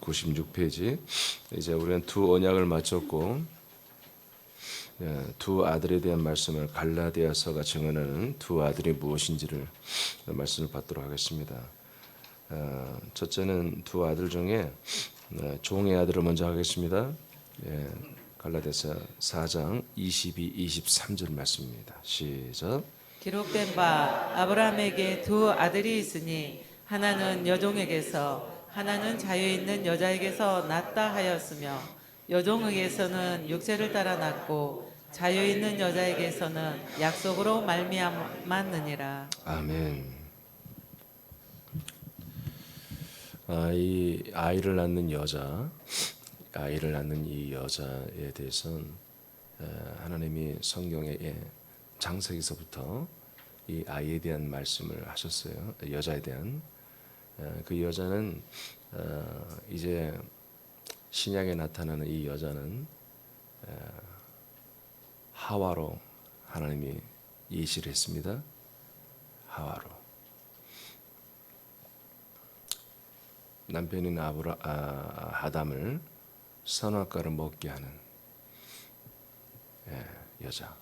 96페이지. 이제 우리는 두 언약을 마쳤고 두 아들에 대한 말씀을 갈라디아서가 증언하는 두 아들이 무엇인지를 말씀을 받도록 하겠습니다. 첫째는 두 아들 중에 종의 아들을 먼저 하겠습니다. 갈라디아서 4장 22, 23절 말씀입니다. 시작. 기록된 바 아브라함에게 두 아들이 있으니 하나는 여종에게서 하나는 자유 있는 여자에게서 낳다 하였으며 여종에게서는 육체를 따라 낳고 자유 있는 여자에게서는 약속으로 말미암았느니라. 아멘. 이 아이를 낳는 여자, 아이를 낳는 이 여자에 대해서는 하나님이 성경의 창세기서부터 이 아이에 대한 말씀을 하셨어요. 여자에 대한. 그 여자는 이제 신약에 나타나는 이 여자는 하와로 하나님이 예시를 했습니다. 하와로. 남편인 아담을 선악과를 먹게 하는 여자.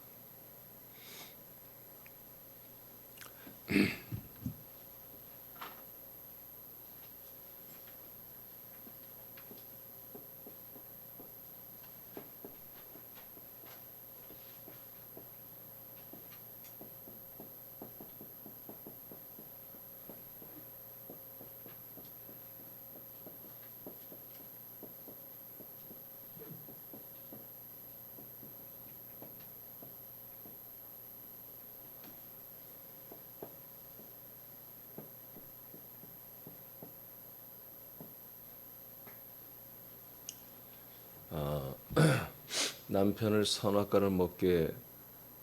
남편을 선악과를 먹게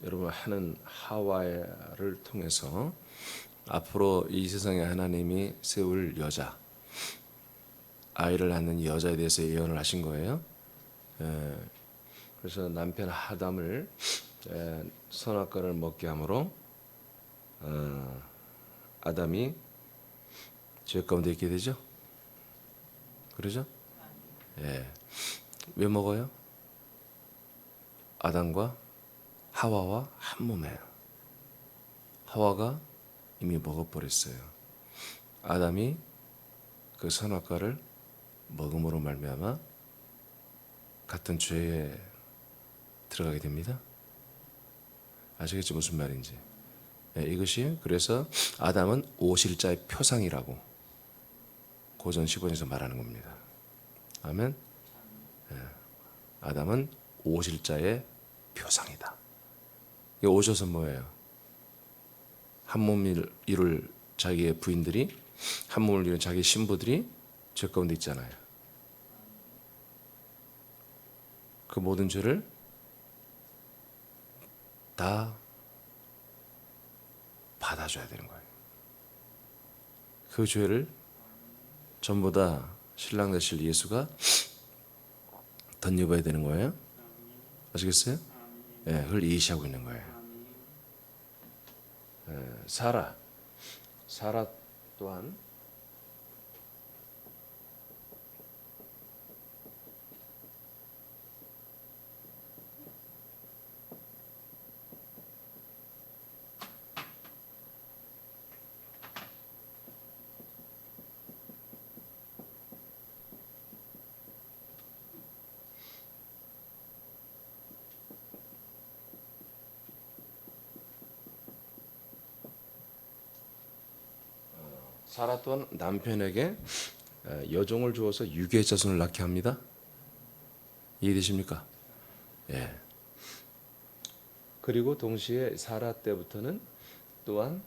여러분 하는 하와를 통해서 앞으로 이 세상에 하나님이 세울 여자, 아이를 낳는 여자에 대해서 예언을 하신 거예요. 그래서 남편 아담을 선악과를 먹게 함으로 아담이 죄 가운데 있게 되죠. 그러죠? 왜 먹어요? 아담과 하와와 한 몸이에요. 하와가 이미 먹어버렸어요. 아담이 그 선악과를 먹음으로 말미암아 같은 죄에 들어가게 됩니다. 아시겠죠? 무슨 말인지. 이것이 그래서 아담은 오실자의 표상이라고 고전 15전에서 말하는 겁니다. 아멘. 아담은 오실자의 표상이다. 이 오셔서 뭐예요? 한 몸을 이룰 자기의 부인들이, 한 몸을 이룬 자기의 신부들이 죄 가운데 있잖아요. 그 모든 죄를 다 받아줘야 되는 거예요. 그 죄를 전부 다 신랑 되실 예수가 덧입어야 되는 거예요. 아시겠어요? 그걸 예시하고 있는 거예요. 사라 또한 사라 또한 남편에게 여종을 주어서 유괴 자손을 낳게 합니다. 이해되십니까? 그리고 동시에 사라 때부터는 또한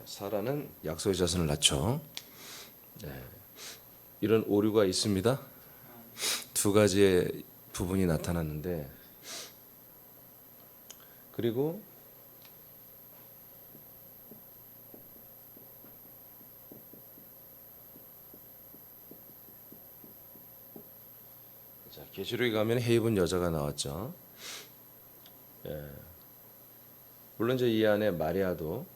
사라는 약속의 자손을 낳죠. 이런 오류가 있습니다. 두 가지의 부분이 나타났는데, 그리고 계시록에 가면 해 입은 여자가 나왔죠. 예. 물론 이제 이 안에 마리아도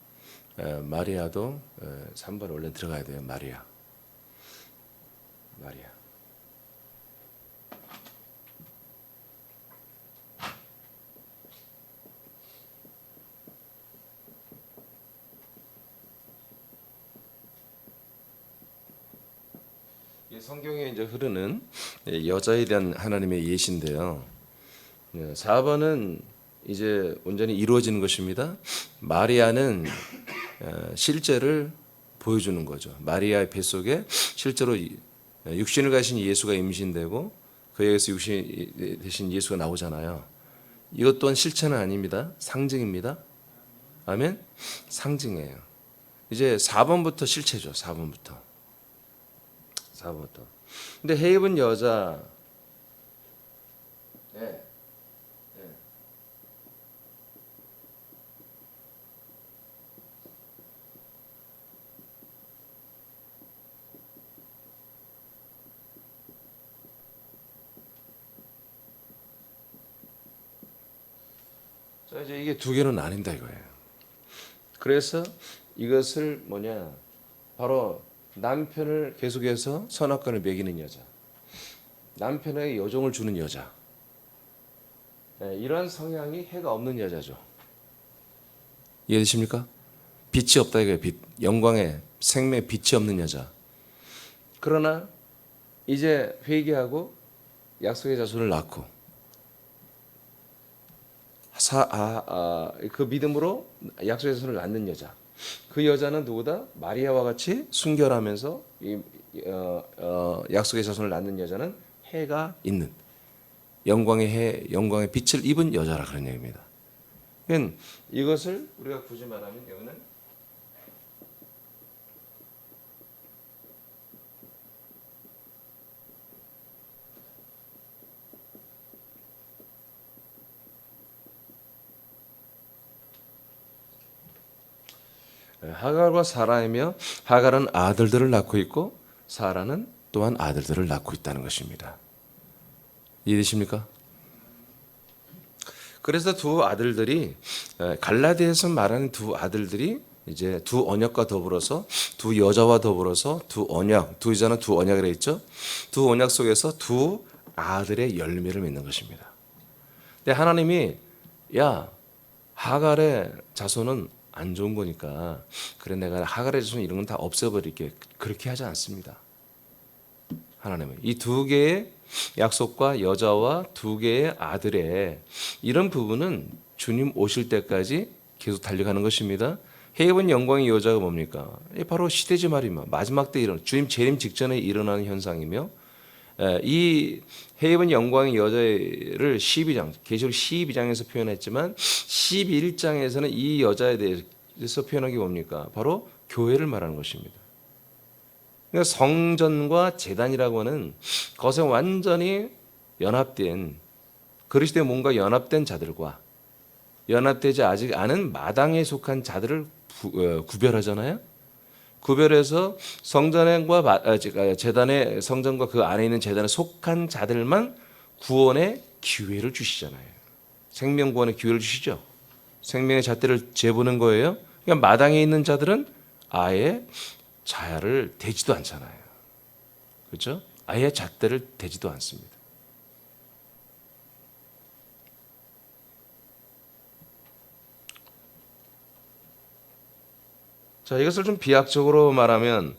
3번 원래 들어가야 돼요. 마리아. 이 성경에 이제 흐르는 여자에 대한 하나님의 예시인데요. 4번은 이제 온전히 이루어지는 것입니다. 마리아는 실제를 보여주는 거죠. 마리아의 뱃속에 실제로 육신을 가진 예수가 임신되고 그에게서 육신 대신 예수가 나오잖아요. 이것 또한 실체는 아닙니다. 상징입니다. 아멘. 상징이에요. 이제 4번부터 실체죠. 4번부터. 근데 해 입은 여자 자, 이제 이게 두 개로 나뉜다 이거예요. 그래서 이것을 바로 남편을 계속해서 선악관을 먹이는 여자, 남편에게 여종을 주는 여자, 이러한 성향이 해가 없는 여자죠. 이해되십니까? 빛이 없다 이거예요. 빛, 영광의 생명의 빛이 없는 여자. 그러나 이제 회개하고 약속의 자손을 낳고 그 믿음으로 약속의 자손을 낳는 여자. 그 여자는 누구다? 마리아와 같이 순결하면서 약속의 자손을 낳는 여자는 해가 있는 영광의 빛을 입은 여자라 그런 얘기입니다. 그러니까 이것을 우리가 굳이 말하면 여기는 하갈과 사라이며 하갈은 아들들을 낳고 있고 사라는 또한 아들들을 낳고 있다는 것입니다. 이해되십니까? 그래서 두 아들들이 갈라디아에서 말하는 두 아들들이 이제 두 언약과 더불어서 두 여자와 더불어서 두 언약, 두 여자는 두 언약이라 했죠. 두 언약 속에서 두 아들의 열매를 맺는 것입니다. 근데 하나님이 하갈의 자손은 안 좋은 거니까 그래 내가 하갈의 자손 이런 건 다 없애버릴게 그렇게 하지 않습니다. 하나님은 이 두 개의 약속과 여자와 두 개의 아들의 이런 부분은 주님 오실 때까지 계속 달려가는 것입니다. 해 입은 영광의 여자가 뭡니까? 바로 시대지 말이며 마지막 때 주님 재림 직전에 일어나는 현상이며 이 해 입은 영광의 여자를 12장 계시록 12장에서 표현했지만 11장에서는 이 여자에 대해서 표현한 게 뭡니까? 바로 교회를 말하는 것입니다. 그러니까 성전과 제단이라고 하는 것에 완전히 연합된 그리스도의 몸과 연합된 자들과 연합되지 아직 않은 마당에 속한 자들을 구별하잖아요. 구별해서 성전과 제단의 성전과 그 안에 있는 제단에 속한 자들만 구원의 기회를 주시잖아요. 생명 구원의 기회를 주시죠. 생명의 잣대를 재보는 거예요. 그러니까 마당에 있는 자들은 아예 자야를 대지도 않잖아요. 그렇죠? 아예 잣대를 대지도 않습니다. 자, 이것을 좀 비약적으로 말하면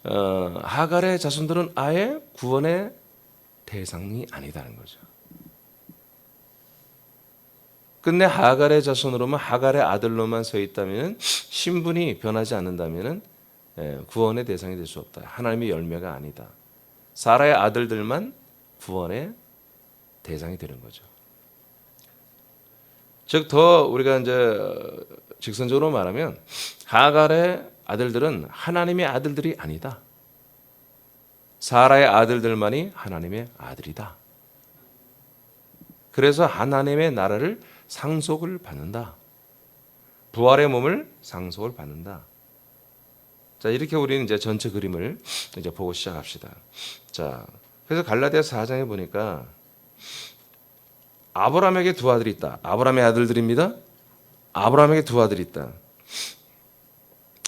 하갈의 자손들은 아예 구원의 대상이 아니다는 거죠. 근데 하갈의 자손으로만 하갈의 아들로만 서 있다면 신분이 변하지 않는다면 구원의 대상이 될 수 없다. 하나님의 열매가 아니다. 사라의 아들들만 구원의 대상이 되는 거죠. 즉 더 우리가 이제 직선적으로 말하면 하갈의 아들들은 하나님의 아들들이 아니다. 사라의 아들들만이 하나님의 아들이다. 그래서 하나님의 나라를 상속을 받는다. 부활의 몸을 상속을 받는다. 자, 이렇게 우리는 이제 전체 그림을 이제 보고 시작합시다. 자, 그래서 갈라디아 4장에 보니까 아브라함에게 두 아들이 있다. 아브라함의 아들들입니다. 아브라함에게 두 아들이 있다.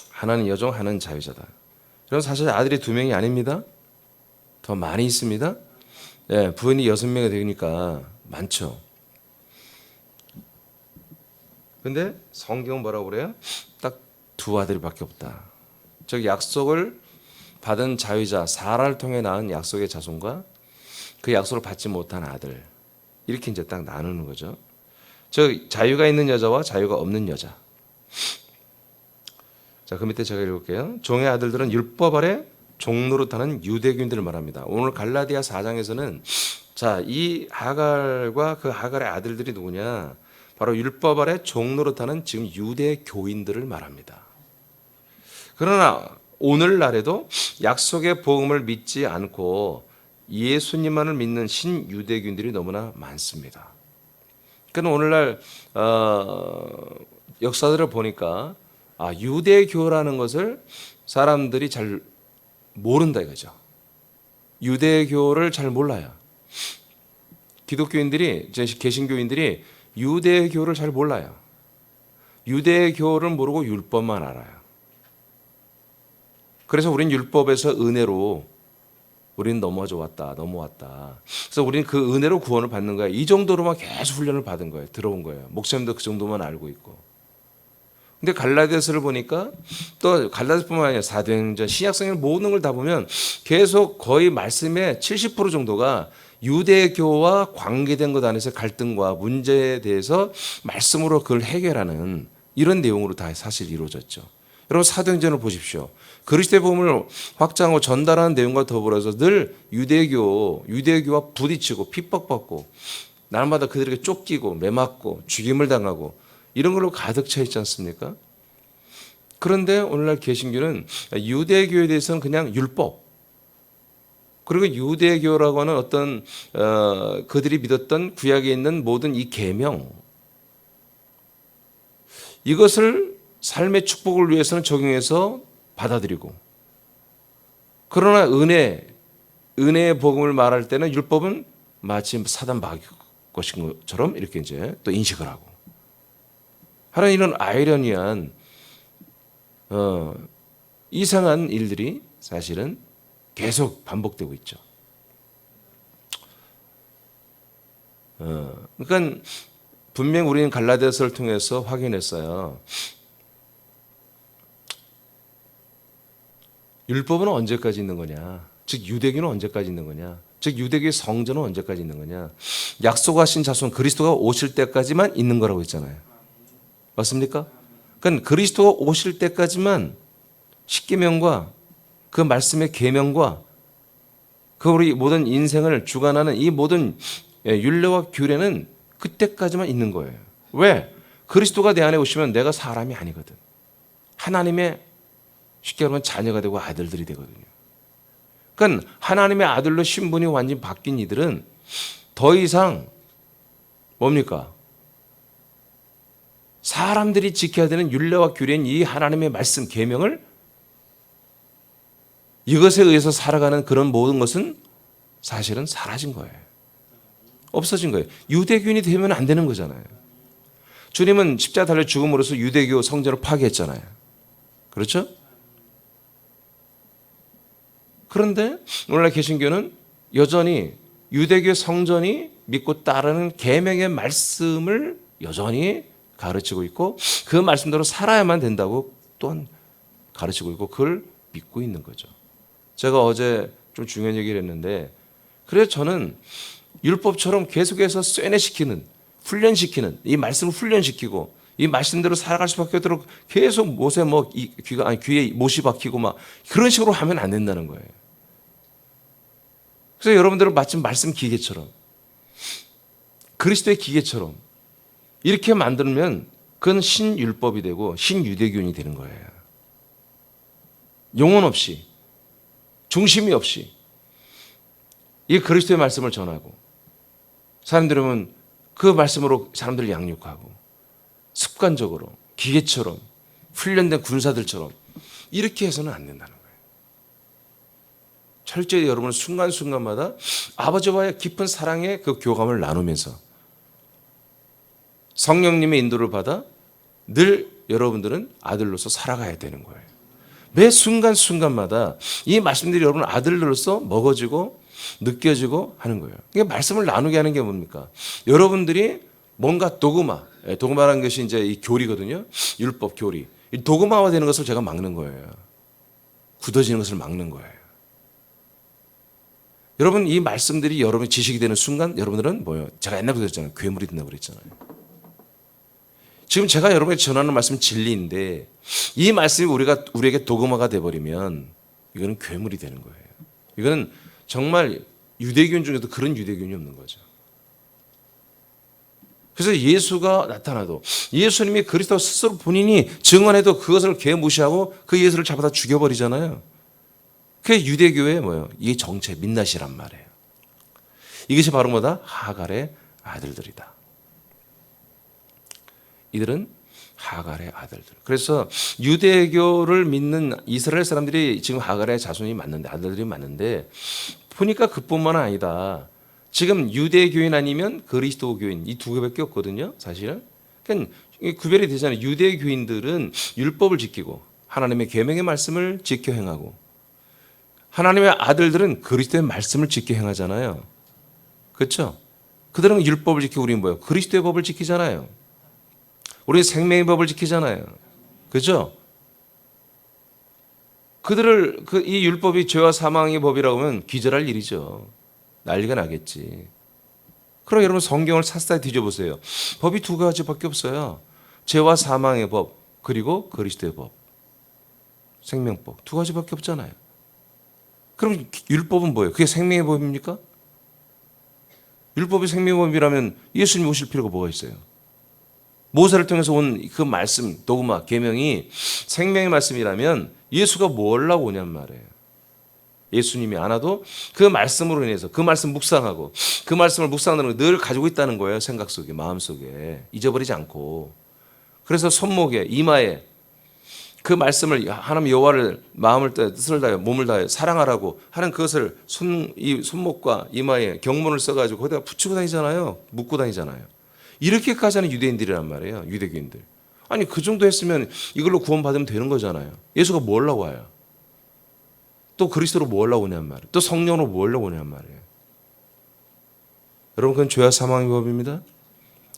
하나는 여종, 하나는 자유자다. 그럼 사실 아들이 두 명이 아닙니다. 더 많이 있습니다. 예, 부인이 6명이 되니까 많죠. 근데 성경은 뭐라고 그래요? 딱 두 아들밖에 없다. 즉 약속을 받은 자유자 사라를 통해 낳은 약속의 자손과 그 약속을 받지 못한 아들, 이렇게 이제 딱 나누는 거죠. 즉 자유가 있는 여자와 자유가 없는 여자. 자, 그 밑에 제가 읽을게요. 종의 아들들은 율법 아래 종노릇하는 유대교인들을 말합니다. 오늘 갈라디아 4장에서는 자, 이 하갈과 그 하갈의 아들들이 누구냐? 바로 율법 아래 종노릇하는 지금 유대 교인들을 말합니다. 그러나 오늘날에도 약속의 복음을 믿지 않고 예수님만을 믿는 신유대교인들이 너무나 많습니다. 그러니까 오늘날 역사들을 보니까 유대교라는 것을 사람들이 잘 모른다 이거죠. 유대교를 잘 몰라요. 기독교인들이, 개신교인들이 유대교를 잘 몰라요. 유대교를 모르고 율법만 알아요. 그래서 우린 율법에서 은혜로 우리는 넘어왔다. 그래서 우리는 그 은혜로 구원을 받는 거예요. 이 정도로만 계속 훈련을 받은 거예요. 들어온 거예요. 목사님도 그 정도만 알고 있고. 근데 갈라디아서를 보니까 또 갈라디아뿐만 아니라 사도행전, 신약성경 모든 걸 다 보면 계속 거의 말씀의 70% 정도가 유대교와 관계된 것 안에서 갈등과 문제에 대해서 말씀으로 그걸 해결하는 이런 내용으로 다 사실 이루어졌죠. 여러분 사도행전을 보십시오. 그리스도의 복음을 확장하고 전달하는 내용과 더불어서 늘 유대교와 부딪히고 핍박받고 날마다 그들에게 쫓기고 매맞고 죽임을 당하고 이런 걸로 가득 차 있지 않습니까? 그런데 오늘날 개신교는 유대교에 대해서는 그냥 율법, 그리고 유대교라고 하는 어떤 그들이 믿었던 구약에 있는 모든 이 계명, 이것을 삶의 축복을 위해서는 적용해서 받아들이고, 그러나 은혜의 복음을 말할 때는 율법은 마치 사단 마귀 것인 것처럼 이렇게 이제 또 인식을 하고 하는 이런 아이러니한 이상한 일들이 사실은 계속 반복되고 있죠. 그러니까 분명 우리는 갈라디아서를 통해서 확인했어요. 율법은 언제까지 있는 거냐? 즉 유대교는 언제까지 있는 거냐? 즉 유대교의 성전은 언제까지 있는 거냐? 약속하신 자손 그리스도가 오실 때까지만 있는 거라고 했잖아요. 맞습니까? 그러니까 그리스도가 오실 때까지만 십계명과 그 말씀의 계명과 그 우리 모든 인생을 주관하는 이 모든 율례와 규례는 그때까지만 있는 거예요. 왜? 그리스도가 내 안에 오시면 내가 사람이 아니거든. 하나님의 쉽게 말하면 자녀가 되고 아들들이 되거든요. 그러니까 하나님의 아들로 신분이 완전히 바뀐 이들은 더 이상 뭡니까? 사람들이 지켜야 되는 율례와 규례인 이 하나님의 말씀 계명을 이것에 의해서 살아가는 그런 모든 것은 사실은 사라진 거예요. 없어진 거예요. 유대교인이 되면 안 되는 거잖아요. 주님은 십자가 달려 죽음으로써 유대교 성전을 파괴했잖아요. 그렇죠? 그런데 오늘날 개신교는 여전히 유대교 성전이 믿고 따르는 계명의 말씀을 여전히 가르치고 있고 그 말씀대로 살아야만 된다고 또한 가르치고 있고 그걸 믿고 있는 거죠. 제가 어제 좀 중요한 얘기를 했는데 그래서 저는 율법처럼 계속해서 쇠뇌시키는 훈련시키는 이 말씀을 훈련시키고 이 말씀대로 살아갈 수밖에 없도록 계속 못에 귀에 못이 박히고 막 그런 식으로 하면 안 된다는 거예요. 그래서 여러분들은 마침 말씀 기계처럼 그리스도의 기계처럼 이렇게 만들면 그건 신율법이 되고 신유대교인이 되는 거예요. 영혼 없이 중심이 없이 이 그리스도의 말씀을 전하고 사람들은 그 말씀으로 사람들을 양육하고 습관적으로 기계처럼 훈련된 군사들처럼 이렇게 해서는 안 된다는 거예요. 철저히 여러분은 순간순간마다 아버지와의 깊은 사랑의 그 교감을 나누면서 성령님의 인도를 받아 늘 여러분들은 아들로서 살아가야 되는 거예요. 매 순간순간마다 이 말씀들이 여러분 아들로서 먹어지고 느껴지고 하는 거예요. 이게 말씀을 나누게 하는 게 뭡니까? 여러분들이 뭔가 도그마라는 것이 이제 이 교리거든요. 율법 교리. 이 도그마화 되는 것을 제가 막는 거예요. 굳어지는 것을 막는 거예요. 여러분 이 말씀들이 여러분의 지식이 되는 순간 여러분들은 뭐예요? 제가 옛날부터 그랬잖아요. 괴물이 된다고 그랬잖아요. 지금 제가 여러분에게 전하는 말씀은 진리인데 이 말씀이 우리에게 도그마가 돼버리면 이거는 괴물이 되는 거예요. 이거는 정말 유대교인 중에도 그런 유대교인이 없는 거죠. 그래서 예수가 나타나도 예수님이 그리스도 스스로 본인이 증언해도 그것을 개무시하고 그 예수를 잡아다 죽여버리잖아요. 그게 유대교의 뭐예요? 이게 정체 민낯이란 말이에요. 이것이 바로 뭐다? 하갈의 아들들이다. 이들은 하갈의 아들들. 그래서 유대교를 믿는 이스라엘 사람들이 지금 하갈의 자손이 맞는데 아들들이 맞는데 보니까 그뿐만 아니다. 지금 유대교인 아니면 그리스도교인 이 두 개밖에 없거든요. 사실은. 그러니까 구별이 되잖아요. 유대교인들은 율법을 지키고 하나님의 계명의 말씀을 지켜 행하고 하나님의 아들들은 그리스도의 말씀을 지켜 행하잖아요. 그렇죠? 그들은 율법을 지키고 우리는 뭐예요? 그리스도의 법을 지키잖아요. 우리는 생명의 법을 지키잖아요. 그렇죠? 그들을 이 율법이 죄와 사망의 법이라고 하면 기절할 일이죠. 난리가 나겠지. 그럼 여러분 성경을 샅샅이 뒤져보세요. 법이 두 가지밖에 없어요. 죄와 사망의 법 그리고 그리스도의 법. 생명법. 두 가지밖에 없잖아요. 그럼 율법은 뭐예요? 그게 생명의 법입니까? 율법이 생명의 법이라면 예수님 오실 필요가 뭐가 있어요? 모세를 통해서 온 그 말씀, 도그마, 계명이 생명의 말씀이라면 예수가 뭘 하고 오냔 말이에요. 예수님이 안 와도 그 말씀으로 인해서 그 말씀 묵상하고 그 말씀을 묵상하는 걸 늘 가지고 있다는 거예요. 생각 속에, 마음 속에. 잊어버리지 않고. 그래서 손목에, 이마에 그 말씀을 하나님 여호와를 마음을 다해 뜻을 다해 몸을 다해 사랑하라고 하는 그것을 이 손목과 이마에 경문을 써가지고 거기다가 붙이고 다니잖아요. 묶고 다니잖아요. 이렇게까지 하는 유대인들이란 말이에요. 유대교인들. 아니 그 정도 했으면 이걸로 구원받으면 되는 거잖아요. 예수가 뭐 하려고 와요? 또 그리스도로 뭐 하려고 오냔 말이에요. 또 성령으로 뭐 하려고 오냔 말이에요. 여러분 그건 죄와 사망의 법입니다.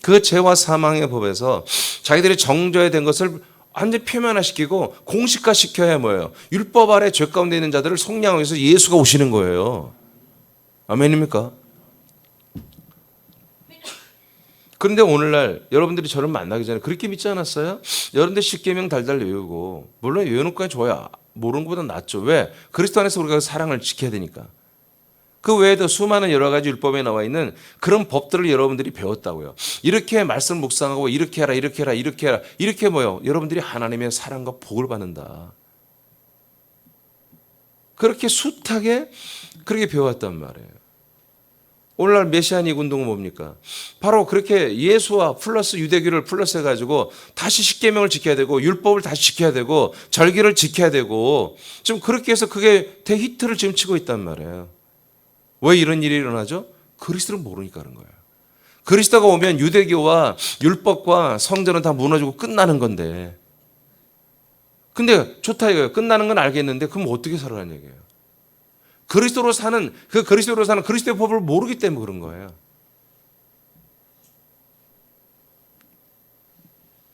그 죄와 사망의 법에서 자기들이 정죄된 것을 완전히 표면화시키고 공식화시켜야 뭐예요? 율법 아래 죄 가운데 있는 자들을 속량하기 위해서 예수가 오시는 거예요. 아멘입니까? 그런데 오늘날 여러분들이 저를 만나기 전에 그렇게 믿지 않았어요? 여러분들 십계명 달달 외우고 물론 외우는 건 좋아요. 모르는 것보다 낫죠. 왜? 그리스도 안에서 우리가 사랑을 지켜야 되니까. 그 외에도 수많은 여러 가지 율법에 나와 있는 그런 법들을 여러분들이 배웠다고요. 이렇게 말씀 묵상하고 이렇게 해라 이렇게 해라 이렇게 해라 이렇게 뭐요? 여러분들이 하나님의 사랑과 복을 받는다. 그렇게 숱하게 그렇게 배워왔단 말이에요. 오늘날 메시아닉 운동은 뭡니까? 바로 그렇게 예수와 플러스 유대교를 플러스 해가지고 다시 십계명을 지켜야 되고 율법을 다시 지켜야 되고 절기를 지켜야 되고 지금 그렇게 해서 그게 대히트를 지금 치고 있단 말이에요. 왜 이런 일이 일어나죠? 그리스도를 모르니까 그런 거예요. 그리스도가 오면 유대교와 율법과 성전은 다 무너지고 끝나는 건데 근데 좋다 이거예요. 끝나는 건 알겠는데 그럼 어떻게 살아라는 얘기예요. 그리스도로 사는 그리스도의 법을 모르기 때문에 그런 거예요.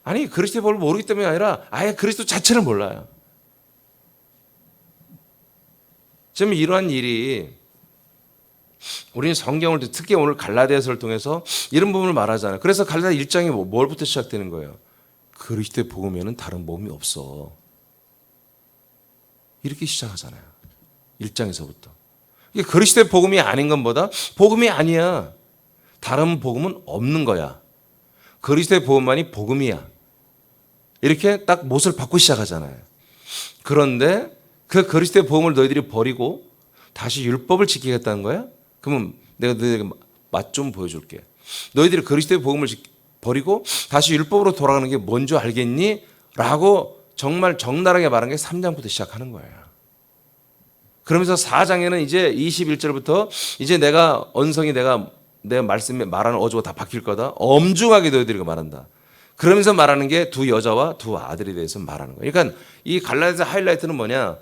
아니 그리스도의 법을 모르기 때문이 아니라 아예 그리스도 자체를 몰라요. 지금 이러한 일이 우리는 성경을 특히 오늘 갈라디아서를 통해서 이런 부분을 말하잖아요. 그래서 갈라디아 1장이 뭘부터 시작되는 거예요? 그리스도의 복음에는 다른 복음이 없어. 이렇게 시작하잖아요. 1장에서부터. 이게 그리스도의 복음이 아닌 것보다 복음이 아니야. 다른 복음은 없는 거야. 그리스도의 복음만이 복음이야. 이렇게 딱 못을 받고 시작하잖아요. 그런데 그 그리스도의 복음을 너희들이 버리고 다시 율법을 지키겠다는 거야? 그러면 내가 너희들에게 맛 좀 보여줄게. 너희들이 그리스도의 복음을 버리고 다시 율법으로 돌아가는 게 뭔지 알겠니? 라고 정말 적나라하게 말한 게 3장부터 시작하는 거예요. 그러면서 4장에는 이제 21절부터 이제 내가 언성이 내 말씀에 말하는 어조가 다 바뀔 거다. 엄중하게 너희들이 말한다. 그러면서 말하는 게 두 여자와 두 아들에 대해서 말하는 거예요. 그러니까 이 갈라디아 하이라이트는 뭐냐?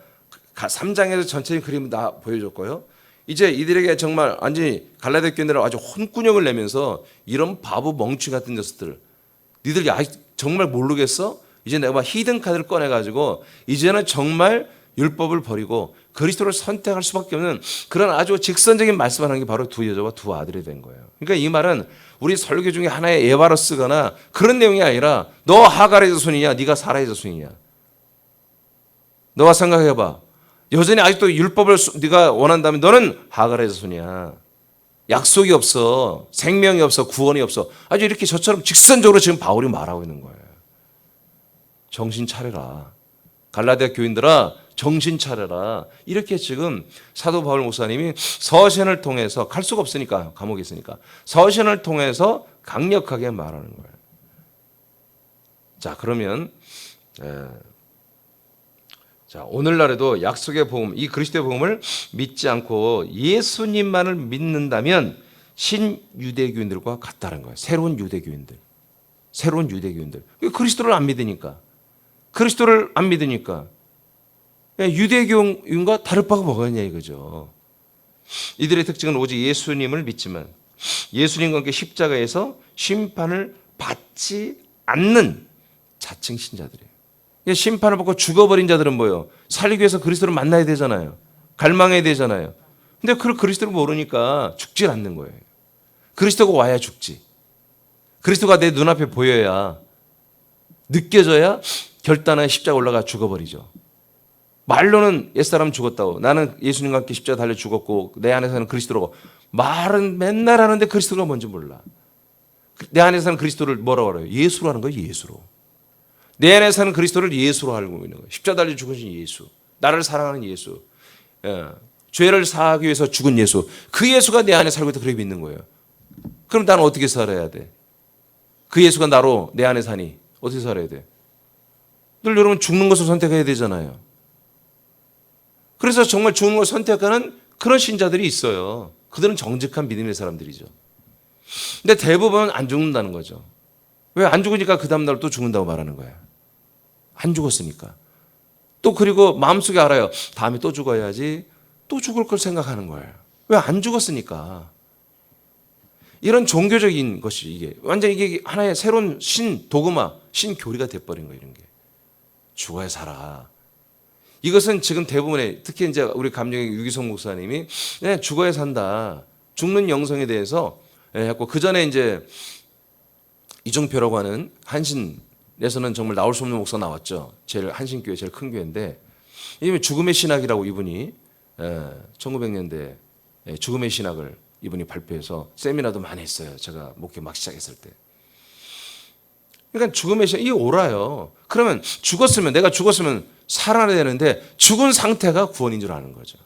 3장에서 전체적인 그림을 다 보여줬고요. 이제 이들에게 정말 완전히 갈라디아 교인들을 아주 혼꾸녕을 내면서 이런 바보 멍충이 같은 녀석들, 니들 정말 모르겠어? 이제 내가 막 히든 카드를 꺼내가지고 이제는 정말 율법을 버리고 그리스도를 선택할 수밖에 없는 그런 아주 직선적인 말씀을 하는 게 바로 두 여자와 두 아들이 된 거예요. 그러니까 이 말은 우리 설교 중에 하나의 예화로 쓰거나 그런 내용이 아니라 너 하갈의 자손이냐 네가 사라의 자손이냐. 너가 생각해봐. 여전히 아직도 율법을 네가 원한다면 너는 하갈의 자손이야. 약속이 없어. 생명이 없어. 구원이 없어. 아주 이렇게 저처럼 직선적으로 지금 바울이 말하고 있는 거예요. 정신 차려라. 갈라디아 교인들아 정신 차려라. 이렇게 지금 사도 바울 목사님이 서신을 통해서 갈 수가 없으니까 감옥에 있으니까 서신을 통해서 강력하게 말하는 거예요. 자 그러면 자 오늘날에도 약속의 복음 이 그리스도의 복음을 믿지 않고 예수님만을 믿는다면 신유대교인들과 같다는 거예요. 새로운 유대교인들. 그리스도를 안 믿으니까 유대교인과 다를 바가 뭐가 있냐 이거죠. 이들의 특징은 오직 예수님을 믿지만 예수님과 함께 십자가에서 심판을 받지 않는 자칭 신자들이에요. 심판을 받고 죽어버린 자들은 뭐예요? 살리기 위해서 그리스도를 만나야 되잖아요. 갈망해야 되잖아요. 근데 그 그리스도를 모르니까 죽질 않는 거예요. 그리스도가 와야 죽지. 그리스도가 내 눈앞에 보여야 느껴져야 결단하여 십자가 올라가 죽어버리죠. 말로는 옛사람 죽었다고 나는 예수님과 함께 십자가 달려 죽었고 내 안에 사는 그리스도라고 말은 맨날 하는데 그리스도가 뭔지 몰라. 내 안에 사는 그리스도를 뭐라고 알아요? 예수로 하는 거예요. 예수로. 내 안에 사는 그리스도를 예수로 알고 있는 거예요. 십자가 달려 죽으신 예수. 나를 사랑하는 예수. 죄를 사하기 위해서 죽은 예수. 그 예수가 내 안에 살고 있다 그렇게 믿는 거예요. 그럼 나는 어떻게 살아야 돼? 그 예수가 나로 내 안에 사니 어떻게 살아야 돼? 늘 여러분 죽는 것을 선택해야 되잖아요. 그래서 정말 죽는 것을 선택하는 그런 신자들이 있어요. 그들은 정직한 믿음의 사람들이죠. 근데 대부분은 안 죽는다는 거죠. 왜 안 죽으니까 그 다음날 또 죽는다고 말하는 거예요. 안 죽었으니까. 또 그리고 마음속에 알아요. 다음에 또 죽어야지. 또 죽을 걸 생각하는 거예요. 왜 안 죽었으니까. 이런 종교적인 것이 이게 완전 이게 하나의 새로운 도그마, 신교리가 돼버린 거예요. 이런 게. 죽어야 살아. 이것은 지금 대부분의 특히 이제 우리 감정의 유기성 목사님이 죽어야 산다. 죽는 영성에 대해서 했고 그 전에 이제 이종표라고 하는 한신에서는 정말 나올 수 없는 목사 나왔죠. 제일 한신교회 제일 큰 교회인데 이름이 죽음의 신학이라고 이분이 1900년대 죽음의 신학을 이분이 발표해서 세미나도 많이 했어요. 제가 목회 막 시작했을 때. 그러니까 죽음의 신학 이게 옳아요. 그러면 내가 죽었으면 살아야 되는데 죽은 상태가 구원인 줄 아는 거죠.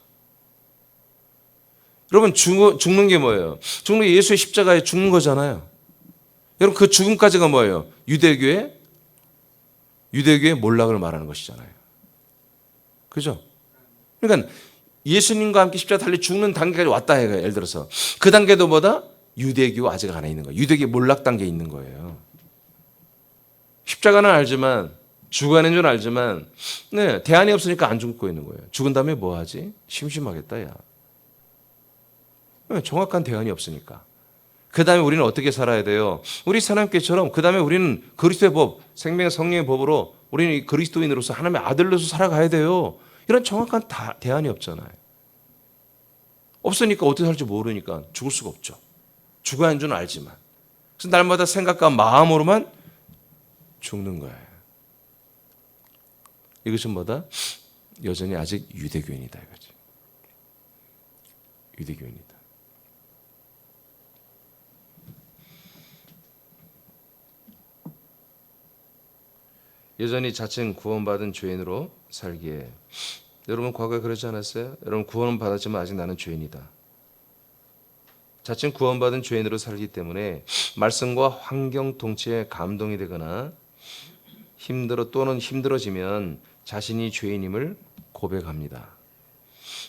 여러분 죽는 게 뭐예요? 죽는 게 예수의 십자가에 죽는 거잖아요. 여러분 그 죽음까지가 뭐예요? 유대교의 몰락을 말하는 것이잖아요. 그죠? 그러니까 예수님과 함께 십자가 달려 죽는 단계까지 왔다 해요. 예를 들어서 그 단계도 뭐다? 유대교 아직 안에 있는 거예요. 유대교 몰락 단계에 있는 거예요. 십자가는 알지만 죽어가는 줄 알지만 대안이 없으니까 안 죽고 있는 거예요. 죽은 다음에 뭐 하지? 심심하겠다 야. 정확한 대안이 없으니까. 그 다음에 우리는 어떻게 살아야 돼요? 우리 하나님께처럼 그 다음에 우리는 그리스도의 법, 생명의 성령의 법으로 우리는 그리스도인으로서 하나님의 아들로서 살아가야 돼요. 이런 정확한 대안이 없잖아요. 없으니까 어떻게 살지 모르니까 죽을 수가 없죠. 죽어야 하는 줄 알지만. 그래서 날마다 생각과 마음으로만 죽는 거예요. 이것은 뭐다? 여전히 아직 유대교인이다 이거지. 유대교인이다. 여전히 자칭 구원받은 죄인으로 살기에 여러분 과거에 그러지 않았어요? 여러분 구원은 받았지만 아직 나는 죄인이다. 자칭 구원받은 죄인으로 살기 때문에 말씀과 환경 통치에 감동이 되거나 또는 힘들어지면 자신이 죄인임을 고백합니다.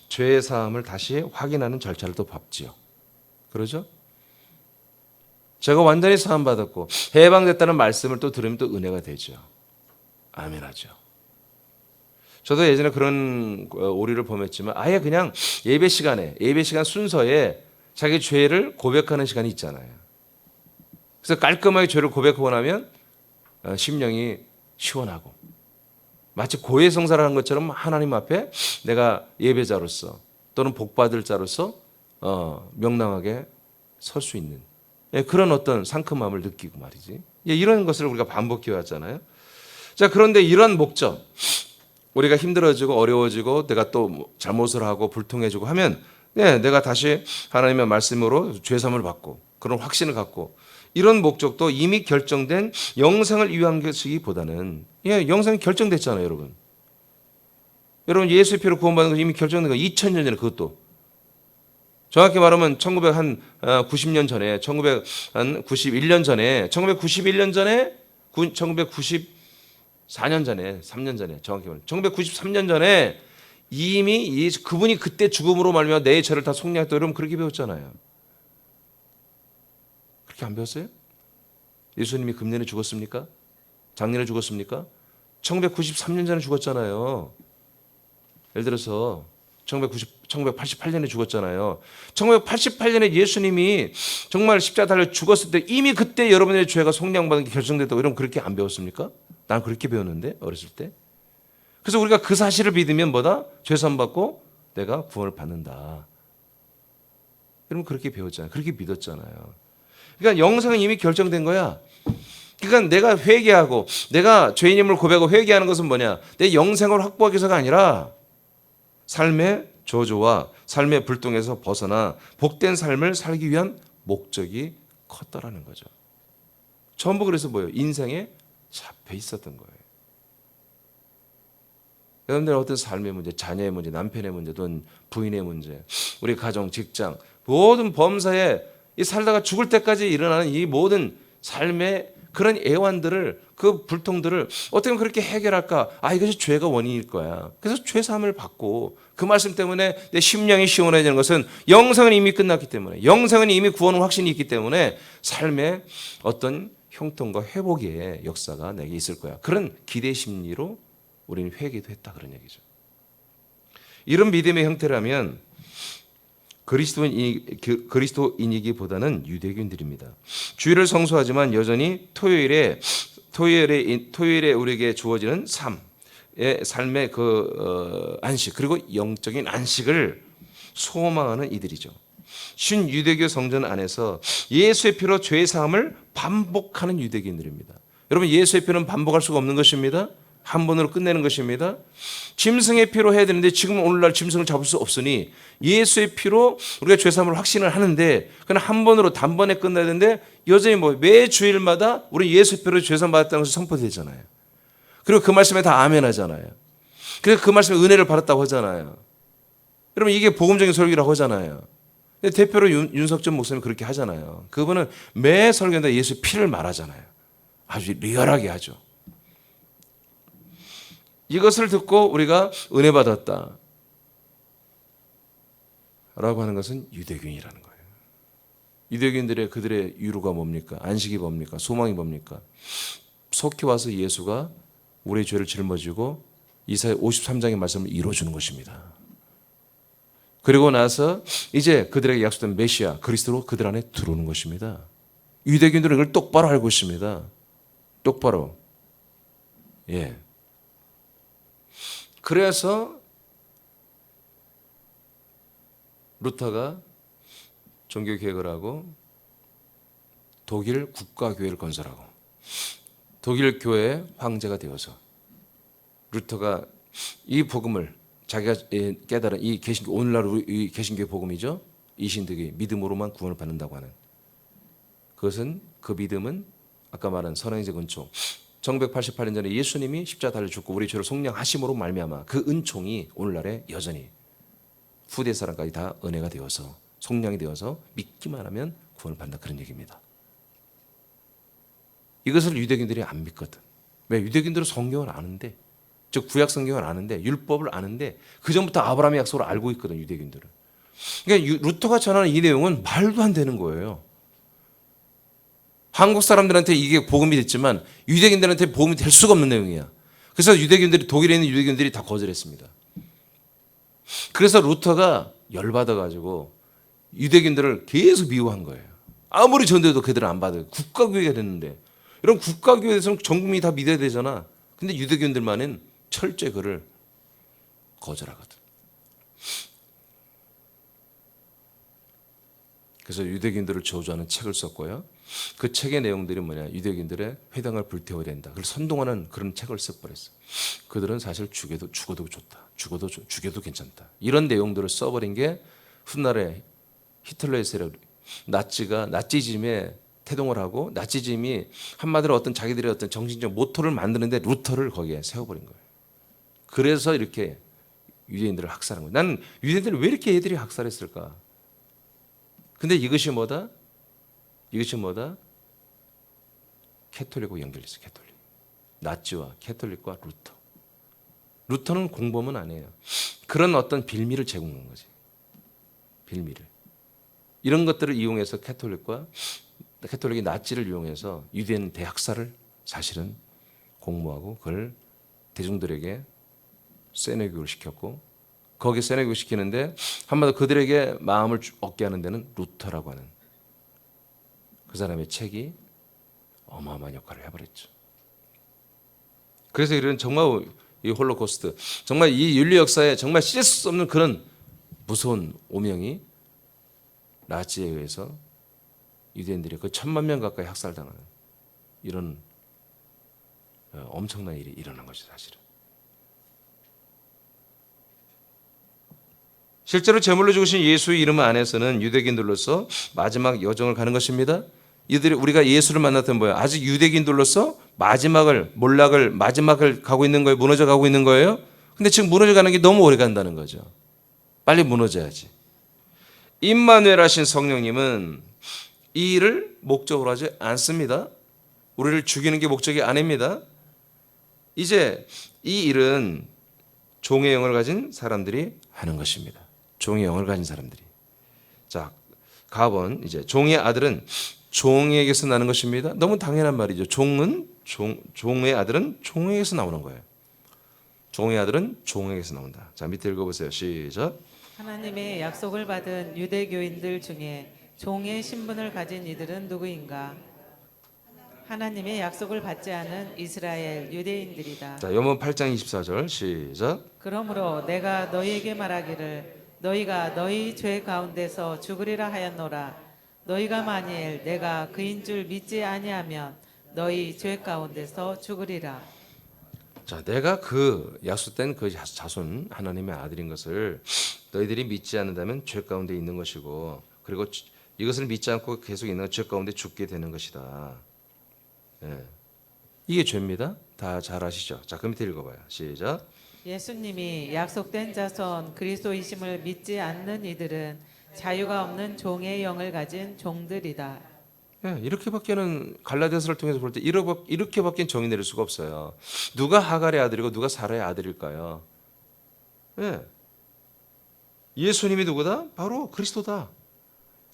죄의 사함을 다시 확인하는 절차를 또 밟지요. 그러죠? 제가 완전히 사함 받았고 해방됐다는 말씀을 또 들으면 또 은혜가 되죠. 아멘하죠. 저도 예전에 그런 오류를 범했지만 아예 그냥 예배 시간 순서에 자기 죄를 고백하는 시간이 있잖아요. 그래서 깔끔하게 죄를 고백하고 나면 심령이 시원하고 마치 고해성사를 한 것처럼 하나님 앞에 내가 예배자로서 또는 복받을 자로서 명랑하게 설 수 있는 그런 어떤 상큼함을 느끼고 말이지. 이런 것을 우리가 반복해 왔잖아요. 자, 그런데 이런 목적, 우리가 힘들어지고 어려워지고 내가 또 잘못을 하고 불통해지고 하면 내가 다시 하나님의 말씀으로 죄사함을 받고 그런 확신을 갖고 이런 목적도 이미 결정된 영생을 위한 것이기보다는 영생이 결정됐잖아요, 여러분. 여러분 예수의 피로 구원받는 거 이미 결정된 거 2000년 전에 그것도. 정확히 말하면 1990년 전에 1991년 전에 1991년 전에 1994년 전에 3년 전에 정확히 말하면 1993년 전에 이미 그분이 그때 죽음으로 말미암아 내 죄를 다 속량했다. 여러분 그렇게 배웠잖아요. 그렇게 안 배웠어요? 예수님이 금년에 죽었습니까? 작년에 죽었습니까? 1993년 전에 죽었잖아요. 예를 들어서 1988년에 죽었잖아요. 1988년에 예수님이 정말 십자가 달려 죽었을 때 이미 그때 여러분의 죄가 속량받은 게 결정됐다고 여러분 그렇게 안 배웠습니까? 난 그렇게 배웠는데 어렸을 때. 그래서 우리가 그 사실을 믿으면 뭐다? 죄사함 받고 내가 구원을 받는다. 여러분 그렇게 배웠잖아요. 그렇게 믿었잖아요. 그러니까 영생은 이미 결정된 거야. 그러니까 내가 회개하고 내가 죄인임을 고백하고 회개하는 것은 뭐냐? 내 영생을 확보하기 위해서가 아니라 삶의 저주와 삶의 불똥에서 벗어나 복된 삶을 살기 위한 목적이 컸더라는 거죠. 전부 그래서 뭐예요? 인생에 잡혀 있었던 거예요. 여러분들 어떤 삶의 문제, 자녀의 문제, 남편의 문제, 또는 부인의 문제, 우리 가정, 직장, 모든 범사에 이 살다가 죽을 때까지 일어나는 이 모든 삶의 그런 애환들을 그 불통들을 어떻게 하면 그렇게 해결할까? 이것이 죄가 원인일 거야. 그래서 죄사함을 받고 그 말씀 때문에 내 심령이 시원해지는 것은 영생은 이미 끝났기 때문에 영생은 이미 구원 확신이 있기 때문에 삶의 어떤 형통과 회복의 역사가 내게 있을 거야. 그런 기대 심리로 우리는 회개도 했다 그런 얘기죠. 이런 믿음의 형태라면 그리스도인이기보다는 유대교인들입니다. 주일을 성수하지만 여전히 토요일에 우리에게 주어지는 삶의 안식 그리고 영적인 안식을 소망하는 이들이죠. 신유대교 성전 안에서 예수의 피로 죄 사함을 반복하는 유대교인들입니다. 여러분 예수의 피는 반복할 수가 없는 것입니다. 한 번으로 끝내는 것입니다. 짐승의 피로 해야 되는데 지금 오늘날 짐승을 잡을 수 없으니 예수의 피로 우리가 죄사함을 확신을 하는데 그냥 한 번으로 단번에 끝나야 되는데 여전히 매 주일마다 우리 예수의 피로 죄사함 받았다는 것이 선포되잖아요. 그리고 그 말씀에 다 아멘 하잖아요. 그래서 그 말씀에 은혜를 받았다고 하잖아요. 여러분 이게 복음적인 설교라고 하잖아요. 대표로 윤석전 목사님 그렇게 하잖아요. 그분은 매 설교마다 예수의 피를 말하잖아요. 아주 리얼하게 하죠. 이것을 듣고 우리가 은혜 받았다 라고 하는 것은 유대교인이라는 거예요. 유대교인들의 그들의 유로가 뭡니까? 안식이 뭡니까? 소망이 뭡니까? 속히 와서 예수가 우리의 죄를 짊어지고 이사야 53장의 말씀을 이루어주는 것입니다. 그리고 나서 이제 그들에게 약속된 메시아 그리스도로 그들 안에 들어오는 것입니다. 유대교인들은 이걸 똑바로 알고 있습니다. 똑바로. 그래서 루터가 종교개혁을 하고 독일 국가교회를 건설하고 독일 교회의 황제가 되어서 루터가 이 복음을 자기가 깨달은 이 개신교, 오늘날 이 개신교의 복음이죠. 이신득이 믿음으로만 구원을 받는다고 하는 그것은 그 믿음은 아까 말한 선행적 은총 1988년 전에 예수님이 십자가 달려 죽고 우리 죄를 속량하심으로 말미암아 그 은총이 오늘날에 여전히 후대 사람까지 다 은혜가 되어서 속량이 되어서 믿기만 하면 구원을 받는다 그런 얘기입니다. 이것을 유대인들이 안 믿거든. 왜? 유대인들은 성경을 아는데 즉 구약 성경을 아는데, 율법을 아는데 그 전부터 아브라함의 약속을 알고 있거든, 유대인들은. 그러니까 루터가 전하는 이 내용은 말도 안 되는 거예요. 한국 사람들한테 이게 복음이 됐지만 유대인들한테 복음이 될 수가 없는 내용이야. 그래서 유대인들이, 독일에 있는 유대인들이 다 거절했습니다. 그래서 루터가 열받아가지고 유대인들을 계속 미워한 거예요. 아무리 전도해도 그들은 안 받아요. 국가교회가 됐는데. 여러분, 국가교회에서는 전 국민이 다 믿어야 되잖아. 근데 유대인들만은 철저히 그를 거절하거든. 그래서 유대인들을 저주하는 책을 썼고요. 그 책의 내용들이 뭐냐, 유대인들의 회당을 불태워야 된다. 그걸 선동하는 그런 책을 써버렸어. 그들은 사실 죽여도 좋다. 죽여도 괜찮다. 이런 내용들을 써버린 게 훗날에 히틀러의 세력, 나치즘에 태동을 하고, 나치즘이 한마디로 어떤 자기들의 어떤 정신적 모토를 만드는데 루터를 거기에 세워버린 거예요. 그래서 이렇게 유대인들을 학살한 거예요. 나는 유대인들을 왜 이렇게 애들이 학살했을까? 근데 이것이 뭐다? 캐톨릭과 연결됐어요. 캐톨릭. 나치와 캐톨릭과 루터. 루터는 공범은 아니에요. 그런 어떤 빌미를 제공한 거지. 빌미를. 이런 것들을 이용해서 캐톨릭이 나치를 이용해서 유대인 대학살을 사실은 공모하고 그걸 대중들에게 세뇌교육을 시켰고, 거기에 세뇌교육을 시키는데 한마디로 그들에게 마음을 얻게 하는 데는 루터라고 하는 그 사람의 책이 어마어마한 역할을 해버렸죠. 그래서 이런 정말 이 홀로코스트, 정말 이 인류 역사에 정말 씻을 수 없는 그런 무서운 오명이 나치에 의해서 유대인들이 그 1000만 명 가까이 학살당하는 이런 엄청난 일이 일어난 것이 사실은. 실제로 제물로 죽으신 예수의 이름 안에서는 유대인들로서 마지막 여정을 가는 것입니다. 이들이 우리가 예수를 만났던 뭐예요? 아직 유대인들로서 마지막을 가고 있는 거예요. 무너져 가고 있는 거예요. 근데 지금 무너져 가는 게 너무 오래 간다는 거죠. 빨리 무너져야지. 임마누엘 하신 성령님은 이 일을 목적으로 하지 않습니다. 우리를 죽이는 게 목적이 아닙니다. 이제 이 일은 종의 영을 가진 사람들이 하는 것입니다. 종의 영을 가진 사람들이. 자, 가번 이제 종의 아들은 종에게서 나는 것입니다. 너무 당연한 말이죠. 종의 아들은 종에게서 나오는 거예요. 종의 아들은 종에게서 나온다. 자, 밑에 읽어보세요. 시작. 하나님의 약속을 받은 유대교인들 중에 종의 신분을 가진 이들은 누구인가? 하나님의 약속을 받지 않은 이스라엘 유대인들이다. 자, 요번 8장 24절 시작. 그러므로 내가 너희에게 말하기를 너희가 너희 죄 가운데서 죽으리라 하였노라. 너희가 만일 내가 그인 줄 믿지 아니하면 너희 죄 가운데서 죽으리라. 자, 내가 그 약속된 그 자손 하나님의 아들인 것을 너희들이 믿지 않는다면 죄 가운데 있는 것이고, 그리고 이것을 믿지 않고 계속 있는 죄 가운데 죽게 되는 것이다. 예. 이게 죄입니다. 다 잘 아시죠? 자, 그 밑에 읽어봐요. 시작. 예수님이 약속된 자손 그리스도이심을 믿지 않는 이들은 자유가 없는 종의 영을 가진 종들이다. 예, 이렇게밖에는 갈라디아서를 통해서 볼 때 이렇게밖에 정의 내릴 수가 없어요. 누가 하갈의 아들이고 누가 사라의 아들일까요? 예. 예수님이 누구다? 바로 그리스도다.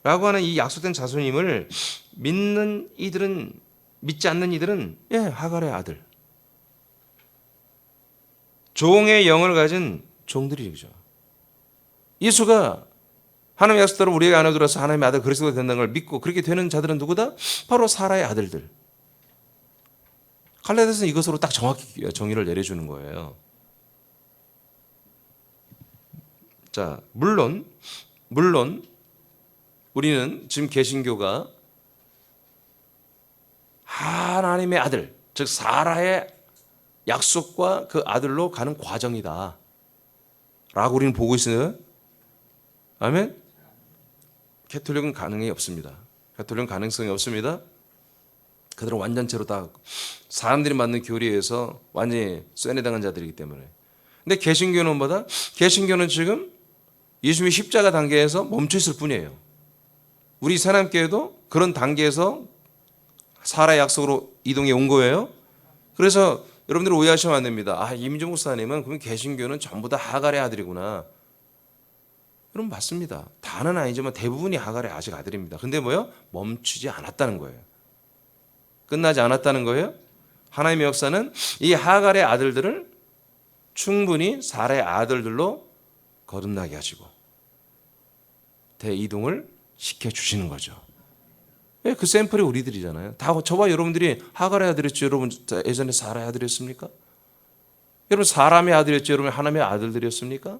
라고 하는 이 약속된 자손임을 믿지 않는 이들은 하갈의 아들. 종의 영을 가진 종들이죠. 예수가 하나님의 약속대로 우리에게 안에 들어서 하나님의 아들 그리스도가 된다는 걸 믿고 그렇게 되는 자들은 누구다? 바로 사라의 아들들. 갈라디아서는 이것으로 딱 정확히 정의를 내려주는 거예요. 자, 물론 우리는 지금 개신교가 하나님의 아들, 즉 사라의 약속과 그 아들로 가는 과정이다 라고 우리는 보고 있어요. 아멘? 캐톨릭은 가능성이 없습니다. 캐톨릭은 가능성이 없습니다. 그들은 완전체로 다 사람들이 만든 교리에서 완전히 쇠뇌당한 자들이기 때문에. 근데 개신교는 뭐다? 개신교는 지금 예수님의 십자가 단계에서 멈춰 있을 뿐이에요. 우리 새남교회도 그런 단계에서 사라의 약속으로 이동해 온 거예요. 그래서 여러분들 오해하시면 안 됩니다. 아, 이민주 목사님은 그럼 개신교는 전부 다 하갈의 아들이구나. 여러분 맞습니다. 다는 아니지만 대부분이 하갈의 아직 아들입니다. 근데 뭐요? 멈추지 않았다는 거예요. 끝나지 않았다는 거예요. 하나님의 역사는 이 하갈의 아들들을 충분히 사라의 아들들로 거듭나게 하시고 대이동을 시켜주시는 거죠. 왜? 그 샘플이 우리들이잖아요. 다 저와 여러분들이 하갈의 아들이었죠. 여러분 예전에 사라의 아들이었습니까? 여러분 사람의 아들이었죠. 여러분 하나님의 아들들이었습니까?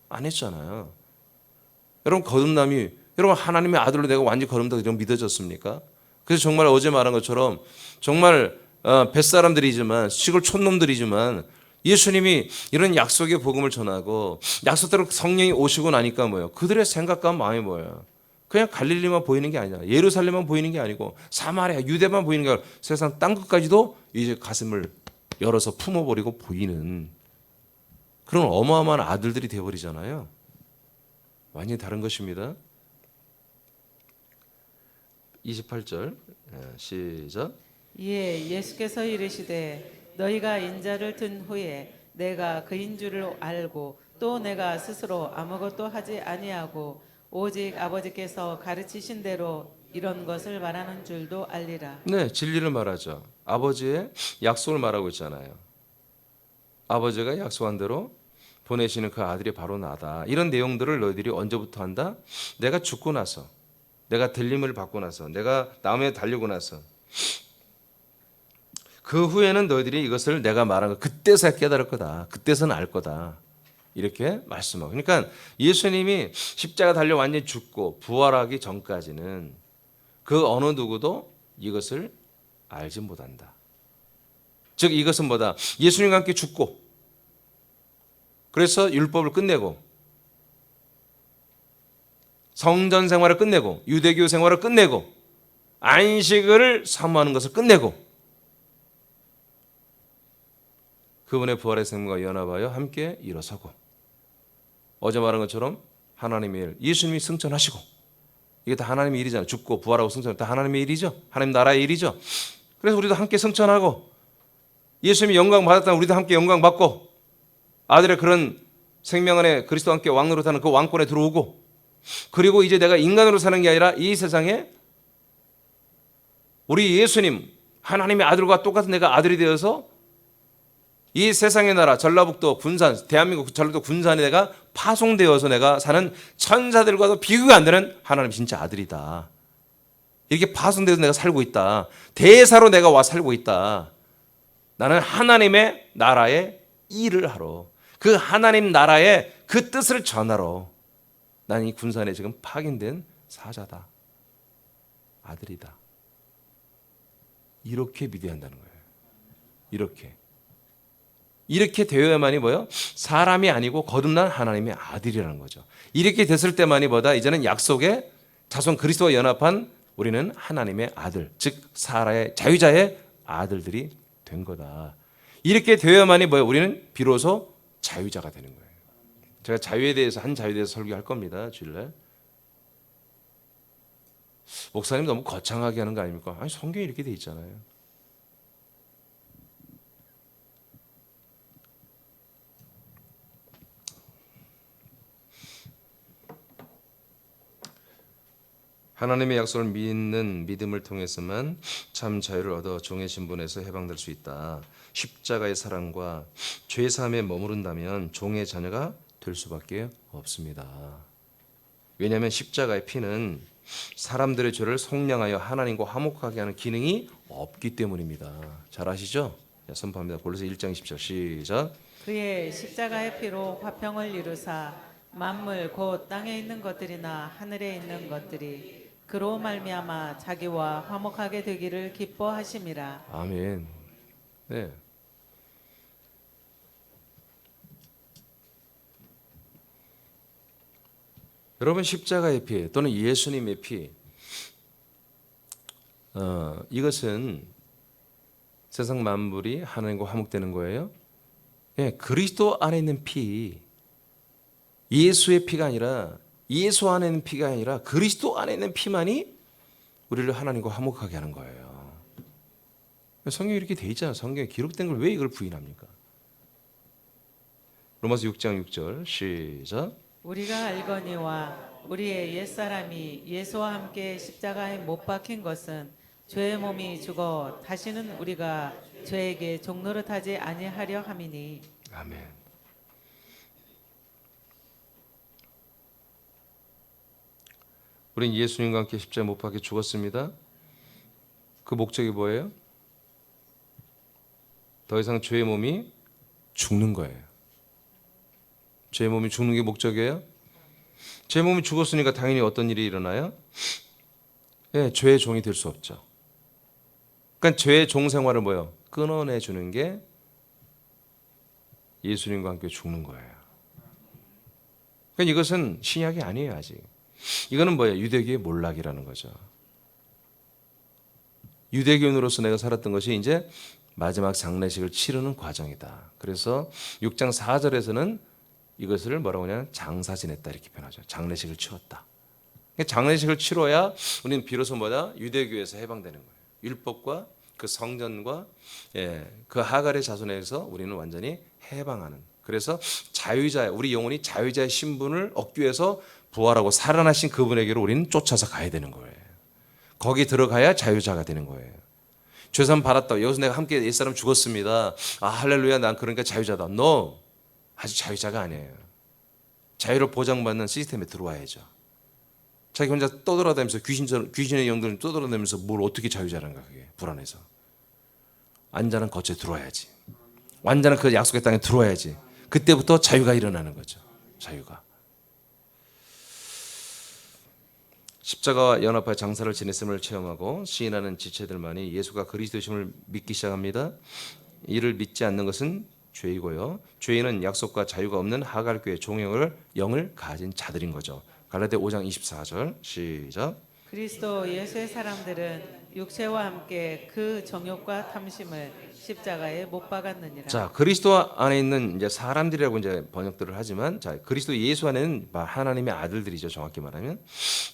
안 했잖아요. 여러분 거듭남이 여러분 하나님의 아들로 내가 완전히 거듭나고 이런 믿어졌습니까? 그래서 정말 어제 말한 것처럼 정말 뱃사람들이지만 시골 촌놈들이지만 예수님이 이런 약속의 복음을 전하고 약속대로 성령이 오시고 나니까 뭐예요? 그들의 생각과 마음이 뭐예요? 그냥 갈릴리만 보이는 게 아니잖아요. 예루살렘만 보이는 게 아니고 사마리아, 유대만 보이는 게 아니라 세상 땅 끝까지도 이제 가슴을 열어서 품어버리고 보이는 그런 어마어마한 아들들이 되어버리잖아요. 완전히 다른 것입니다. 28절 시작. 이에 예수께서 이르시되 너희가 인자를 든 후에 내가 그인 줄을 알고 또 내가 스스로 아무것도 하지 아니하고 오직 아버지께서 가르치신 대로 이런 것을 말하는 줄도 알리라. 네, 진리를 말하죠. 아버지의 약속을 말하고 있잖아요. 아버지가 약속한 대로 보내시는 그 아들이 바로 나다. 이런 내용들을 너희들이 언제부터 한다? 내가 죽고 나서, 내가 들림을 받고 나서, 내가 나무에 달리고 나서 그 후에는 너희들이 이것을 내가 말한 거 그때서야 깨달을 거다. 그때서는 알 거다. 이렇게 말씀하고. 그러니까 예수님이 십자가 달려 완전히 죽고 부활하기 전까지는 그 어느 누구도 이것을 알지 못한다. 즉 이것은 뭐다? 예수님과 함께 죽고 그래서 율법을 끝내고 성전 생활을 끝내고 유대교 생활을 끝내고 안식을 사모하는 것을 끝내고 그분의 부활의 생명과 연합하여 함께 일어서고 어제 말한 것처럼 하나님의 일, 예수님이 승천하시고 이게 다 하나님의 일이잖아요. 죽고 부활하고 승천하고 다 하나님의 일이죠. 하나님 나라의 일이죠. 그래서 우리도 함께 승천하고 예수님이 영광 받았다면 우리도 함께 영광 받고 아들의 그런 생명 안에 그리스도와 함께 왕노릇하는 그 왕권에 들어오고 그리고 이제 내가 인간으로 사는 게 아니라 이 세상에 우리 예수님 하나님의 아들과 똑같은 내가 아들이 되어서 이 세상의 나라 전라북도 군산 대한민국 전라도 군산에 내가 파송되어서 내가 사는 천사들과도 비교가 안 되는 하나님 진짜 아들이다. 이렇게 파송되어서 내가 살고 있다. 대사로 내가 와 살고 있다. 나는 하나님의 나라의 일을 하러 그 하나님 나라의 그 뜻을 전하러 나는 이 군산에 지금 파견된 사자다. 아들이다. 이렇게 믿어야 한다는 거예요. 이렇게 되어야만이 뭐요? 사람이 아니고 거듭난 하나님의 아들이라는 거죠. 이렇게 됐을 때만이 뭐다? 이제는 약속의 자손 그리스도와 연합한 우리는 하나님의 아들, 즉 사라의 자유자의 아들들이 된 거다. 이렇게 되어야만이 뭐예요? 우리는 비로소 자유자가 되는 거예요. 제가 자유에 대해서 한 자유에 대해서 설교할 겁니다. 주일날. 목사님 너무 거창하게 하는 거 아닙니까? 아니 성경이 이렇게 돼 있잖아요. 하나님의 약속을 믿는 믿음을 통해서만 참 자유를 얻어 종의 신분에서 해방될 수 있다. 십자가의 사랑과 죄 사함에 머무른다면 종의 자녀가 될 수밖에 없습니다. 왜냐하면 십자가의 피는 사람들의 죄를 속량하여 하나님과 화목하게 하는 기능이 없기 때문입니다. 잘 아시죠? 선포합니다. 골로새 1장 10절 시작. 그의 십자가의 피로 화평을 이루사 만물 곧 땅에 있는 것들이나 하늘에 있는 것들이 그로 말미암아 자기와 화목하게 되기를 기뻐하심이라. 아멘. 네. 여러분 십자가의 피 또는 예수님의 피 이것은 세상 만물이 하나님과 화목되는 거예요. 예, 그리스도 안에 있는 피 예수의 피가 아니라 예수 안에 있는 피가 아니라 그리스도 안에 있는 피만이 우리를 하나님과 화목하게 하는 거예요. 성경에 이렇게 돼 있잖아. 성경에 기록된 걸 왜 이걸 부인합니까? 로마서 6장 6절 시작. 우리가 알거니와 우리의 옛사람이 예수와 함께 십자가에 못 박힌 것은 죄의 몸이 죽어 다시는 우리가 죄에게 종노릇하지 아니하려 함이니. 아멘. 우린 예수님과 함께 십자가에 못 박혀 죽었습니다. 그 목적이 뭐예요? 더 이상 죄의 몸이 죽는 거예요. 죄의 몸이 죽는 게 목적이에요? 죄의 몸이 죽었으니까 당연히 어떤 일이 일어나요? 예, 죄의 종이 될 수 없죠. 그러니까 죄의 종 생활을 뭐예요? 끊어내 주는 게 예수님과 함께 죽는 거예요. 그러니까 이것은 신약이 아니에요, 아직. 이거는 뭐예요? 유대교의 몰락이라는 거죠. 유대교인으로서 내가 살았던 것이 이제 마지막 장례식을 치르는 과정이다. 그래서 6장 4절에서는 이것을 뭐라고 하냐면 장사 지냈다 이렇게 표현하죠. 장례식을 치렀다. 장례식을 치러야 우리는 비로소 뭐다? 유대교에서 해방되는 거예요. 율법과 그 성전과 그 하갈의 자손에서 우리는 완전히 해방하는. 그래서 자유자, 우리 영혼이 자유자의 신분을 얻기 위해서 부활하고 살아나신 그분에게로 우리는 쫓아서 가야 되는 거예요. 거기 들어가야 자유자가 되는 거예요. 죄산 받았다. 여기서 내가 함께 옛사람 죽었습니다. 아 할렐루야, 난 그러니까 자유자다. No, 아직 자유자가 아니에요. 자유를 보장받는 시스템에 들어와야죠. 자기 혼자 떠돌아다니면서 귀신의 영들은 떠돌아다니면서 뭘 어떻게 자유자란가, 그게 불안해서. 완전한 거처에 들어와야지. 완전한 그 약속의 땅에 들어와야지. 그때부터 자유가 일어나는 거죠. 자유가. 십자가와 연합하여 장사를 지냈음을 체험하고 시인하는 지체들만이 예수가 그리스도심을 믿기 시작합니다. 이를 믿지 않는 것은 죄이고요. 죄인은 약속과 자유가 없는 하갈교의 영을 가진 자들인 거죠. 갈라디아 5장 24절 시작. 그리스도 예수의 사람들은 육체와 함께 그 정욕과 탐심을 십자가에 못 박았느니라. 자, 그리스도 안에 있는 이제 사람들이라고 이제 번역들을 하지만, 자, 그리스도 예수 안에는 하나님의 아들들이죠. 정확히 말하면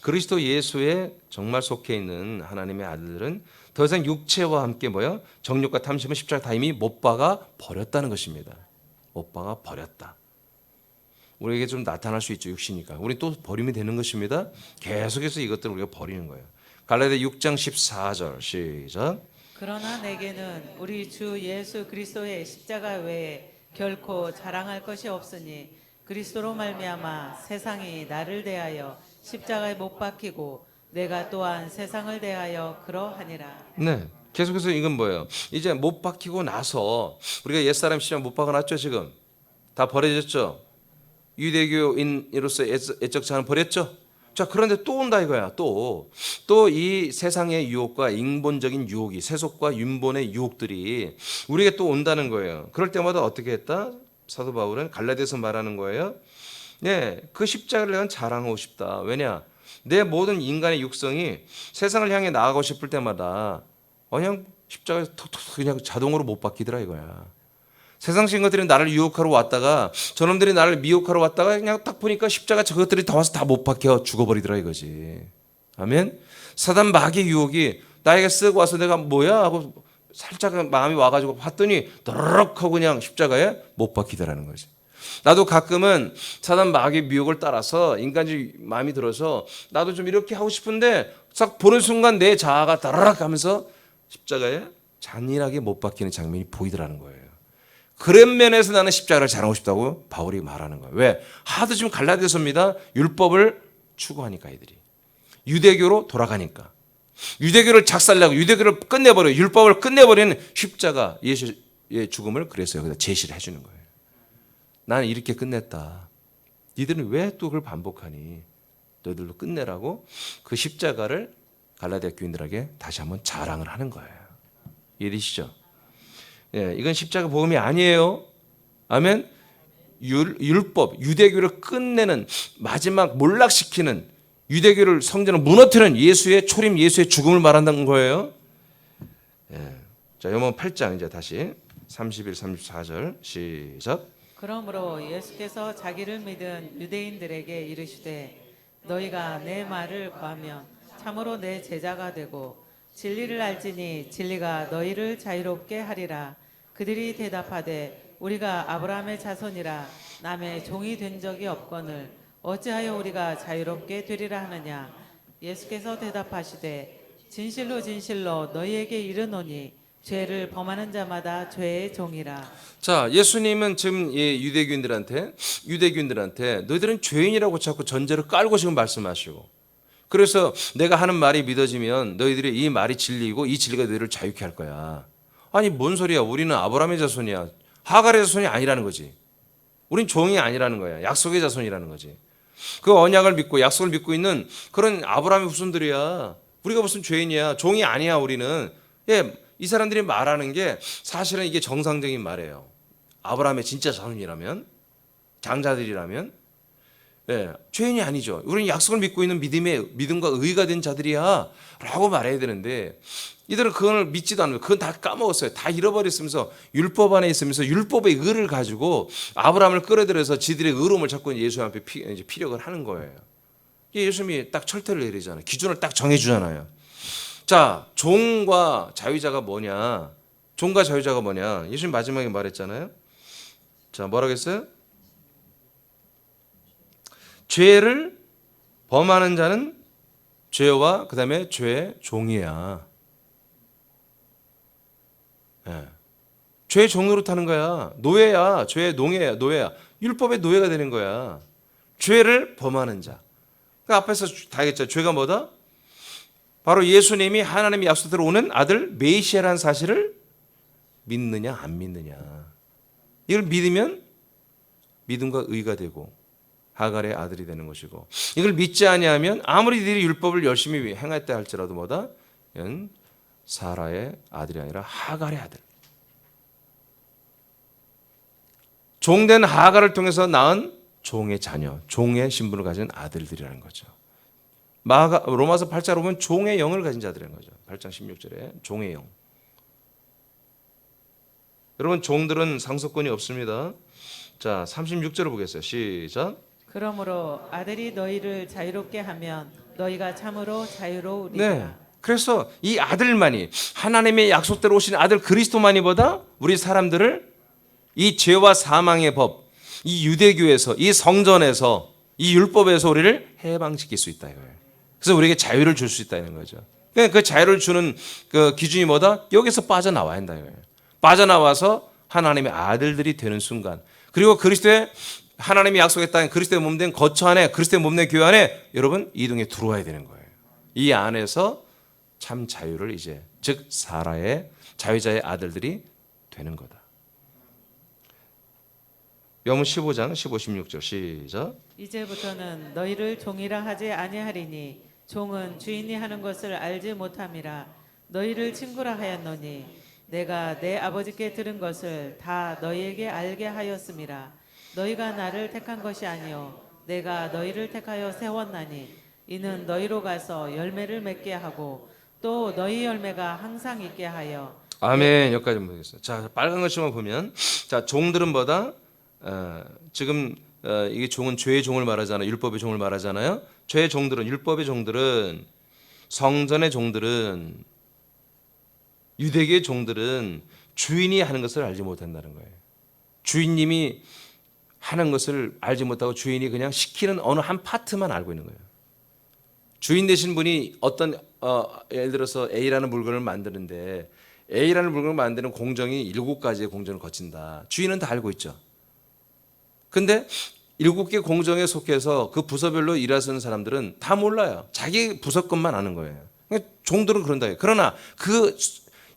그리스도 예수에 정말 속해 있는 하나님의 아들들은 더 이상 육체와 함께 뭐요? 정욕과 탐심은 십자가 다 이미 못 박아 버렸다는 것입니다. 못 박아 버렸다. 우리에게 좀 나타날 수 있죠. 육신이니까. 우리 또 버리면 되는 것입니다. 계속해서 이것들을 우리가 버리는 거예요. 갈라디아 6장 14절 시작. 그러나 내게는 우리 주 예수 그리스도의 십자가 외에 결코 자랑할 것이 없으니 그리스도로 말미암아 세상이 나를 대하여 십자가에 못 박히고 내가 또한 세상을 대하여 그러하니라. 네. 계속해서 이건 뭐예요? 이제 못 박히고 나서 우리가 옛사람 시절 못 박아놨죠. 지금 다 버려졌죠. 유대교인으로서 애적 자는 버렸죠. 자, 그런데 또 온다 이거야. 또 이 세상의 유혹과 인본적인 유혹이, 세속과 윤본의 유혹들이 우리에게 또 온다는 거예요. 그럴 때마다 어떻게 했다? 사도 바울은 갈라디아서 말하는 거예요. 네, 그 십자가를 내가 자랑하고 싶다. 왜냐? 내 모든 인간의 육성이 세상을 향해 나아가고 싶을 때마다 그냥 십자가에 톡톡 그냥 자동으로 못 박히더라 이거야. 세상적인 것들이 나를 유혹하러 왔다가 저놈들이 나를 미혹하러 왔다가 그냥 딱 보니까 십자가 저것들이 다 와서 다 못 박혀 죽어버리더라 이거지. 아멘. 사단 마귀의 유혹이 나에게 쓱 와서 내가 뭐야 하고 살짝 마음이 와가지고 봤더니 더럭 하고 그냥 십자가에 못 박히더라는 거지. 나도 가끔은 사단 마귀의 미혹을 따라서 인간적인 마음이 들어서 나도 좀 이렇게 하고 싶은데 싹 보는 순간 내 자아가 더럭 하면서 십자가에 잔인하게 못 박히는 장면이 보이더라는 거예요. 그런 면에서 나는 십자가를 자랑하고 싶다고 바울이 말하는 거예요. 왜? 하도 지금 갈라디아서입니다. 율법을 추구하니까 이들이. 유대교로 돌아가니까. 유대교를 작살내고 유대교를 끝내버려요. 율법을 끝내버리는 십자가 예수의 죽음을 그래서 여기다 제시를 해주는 거예요. 나는 이렇게 끝냈다. 니들은 왜 또 그걸 반복하니? 너희들도 끝내라고 그 십자가를 갈라디아 교인들에게 다시 한번 자랑을 하는 거예요. 이해되시죠? 예, 이건 십자가 복음이 아니에요. 아멘. 율법, 유대교를 끝내는 마지막 몰락시키는 유대교를 성전을 무너뜨리는 예수의 초림, 예수의 죽음을 말한다는 거예요. 예. 자, 요번 8장 이제 다시 31, 34절 시작. 그러므로 예수께서 자기를 믿은 유대인들에게 이르시되 너희가 내 말을 구하면 참으로 내 제자가 되고 진리를 알지니 진리가 너희를 자유롭게 하리라. 그들이 대답하되 우리가 아브라함의 자손이라 남의 종이 된 적이 없거늘 어찌하여 우리가 자유롭게 되리라 하느냐. 예수께서 대답하시되 진실로 진실로 너희에게 이르노니 죄를 범하는 자마다 죄의 종이라. 자, 예수님은 지금 이 유대교인들한테 너희들은 죄인이라고 자꾸 전제를 깔고 지금 말씀하시고, 그래서 내가 하는 말이 믿어지면 너희들이 이 말이 진리이고 이 진리가 너희를 자유케 할 거야. 아니 뭔 소리야? 우리는 아브라함의 자손이야. 하갈의 자손이 아니라는 거지. 우린 종이 아니라는 거야. 약속의 자손이라는 거지. 그 언약을 믿고 약속을 믿고 있는 그런 아브라함의 후손들이야. 우리가 무슨 죄인이야? 종이 아니야 우리는. 예, 이 사람들이 말하는 게 사실은 이게 정상적인 말이에요. 아브라함의 진짜 자손이라면, 장자들이라면, 예, 죄인이 아니죠. 우리는 약속을 믿고 있는 믿음과 의가 된 자들이야 라고 말해야 되는데, 이들은 그걸 믿지도 않으면 그건 다 까먹었어요. 다 잃어버렸으면서 율법 안에 있으면서 율법의 의를 가지고 아브라함을 끌어들여서 지들의 의로움을 찾고 예수 앞에 이제 피력을 하는 거예요. 예수님이 딱 철퇴를 내리잖아요. 기준을 딱 정해주잖아요. 자, 종과 자유자가 뭐냐? 종과 자유자가 뭐냐? 예수님 마지막에 말했잖아요. 자, 뭐라고 했어요? 죄를 범하는 자는 죄와 그 다음에 죄의 종이야. 예. 죄의 종으로 타는 거야. 노예야. 죄의 노예야. 율법의 노예가 되는 거야. 죄를 범하는 자. 그 앞에서 다 했죠. 죄가 뭐다? 바로 예수님이 하나님의 약속대로 오는 아들 메시아라는 사실을 믿느냐 안 믿느냐. 이걸 믿으면 믿음과 의가 되고 하갈의 아들이 되는 것이고, 이걸 믿지 아니하면 아무리 너희들이 율법을 열심히 행했다 할지라도 뭐다? 이건 사라의 아들이 아니라 하갈의 아들. 종된 하갈을 통해서 낳은 종의 자녀, 종의 신분을 가진 아들들이라는 거죠. 로마서 8장으로 보면 종의 영을 가진 자들이라는 거죠. 8장 16절에 종의 영. 여러분, 종들은 상속권이 없습니다. 자, 36절을 보겠어요. 시작. 그러므로 아들이 너희를 자유롭게 하면 너희가 참으로 자유로우리라. 네. 그래서 이 아들만이, 하나님의 약속대로 오신 아들 그리스도만이보다 우리 사람들을 이 죄와 사망의 법, 이 유대교에서, 이 성전에서, 이 율법에서 우리를 해방시킬 수 있다 이거예요. 그래서 우리에게 자유를 줄 수 있다는 거죠. 그 자유를 주는 그 기준이 뭐다? 여기서 빠져나와야 한다 이거예요. 빠져나와서 하나님의 아들들이 되는 순간, 그리고 그리스도의 하나님이 약속했다는 그리스도의 몸된 거처 안에, 그리스도의 몸된 교회 안에 여러분 이동에 들어와야 되는 거예요. 이 안에서 참 자유를 이제, 즉 사라의 자유자의 아들들이 되는 거다. 요한 15장 15, 16절 시작. 이제부터는 너희를 종이라 하지 아니하리니 종은 주인이 하는 것을 알지 못함이라. 너희를 친구라 하였노니 내가 내 아버지께 들은 것을 다 너희에게 알게 하였음이라. 너희가 나를 택한 것이 아니요 내가 너희를 택하여 세웠나니 이는 너희로 가서 열매를 맺게 하고 또 너희 열매가 항상 있게 하여. 아멘. 여기까지 보겠습니다. 자, 빨간 것만 보면, 자, 종들은 뭐다? 지금 이게 종은 죄의 종을 말하잖아요. 율법의 종을 말하잖아요. 죄의 종들은, 율법의 종들은, 성전의 종들은, 유대교의 종들은 주인이 하는 것을 알지 못한다는 거예요. 주인님이 하는 것을 알지 못하고 주인이 그냥 시키는 어느 한 파트만 알고 있는 거예요. 주인 되신 분이 어떤 예를 들어서 A라는 물건을 만드는데, A라는 물건을 만드는 공정이 7가지의 공정을 거친다. 주인은 다 알고 있죠. 근데 7개 공정에 속해서 그 부서별로 일하시는 사람들은 다 몰라요. 자기 부서 것만 아는 거예요. 종들은 그런다. 그러나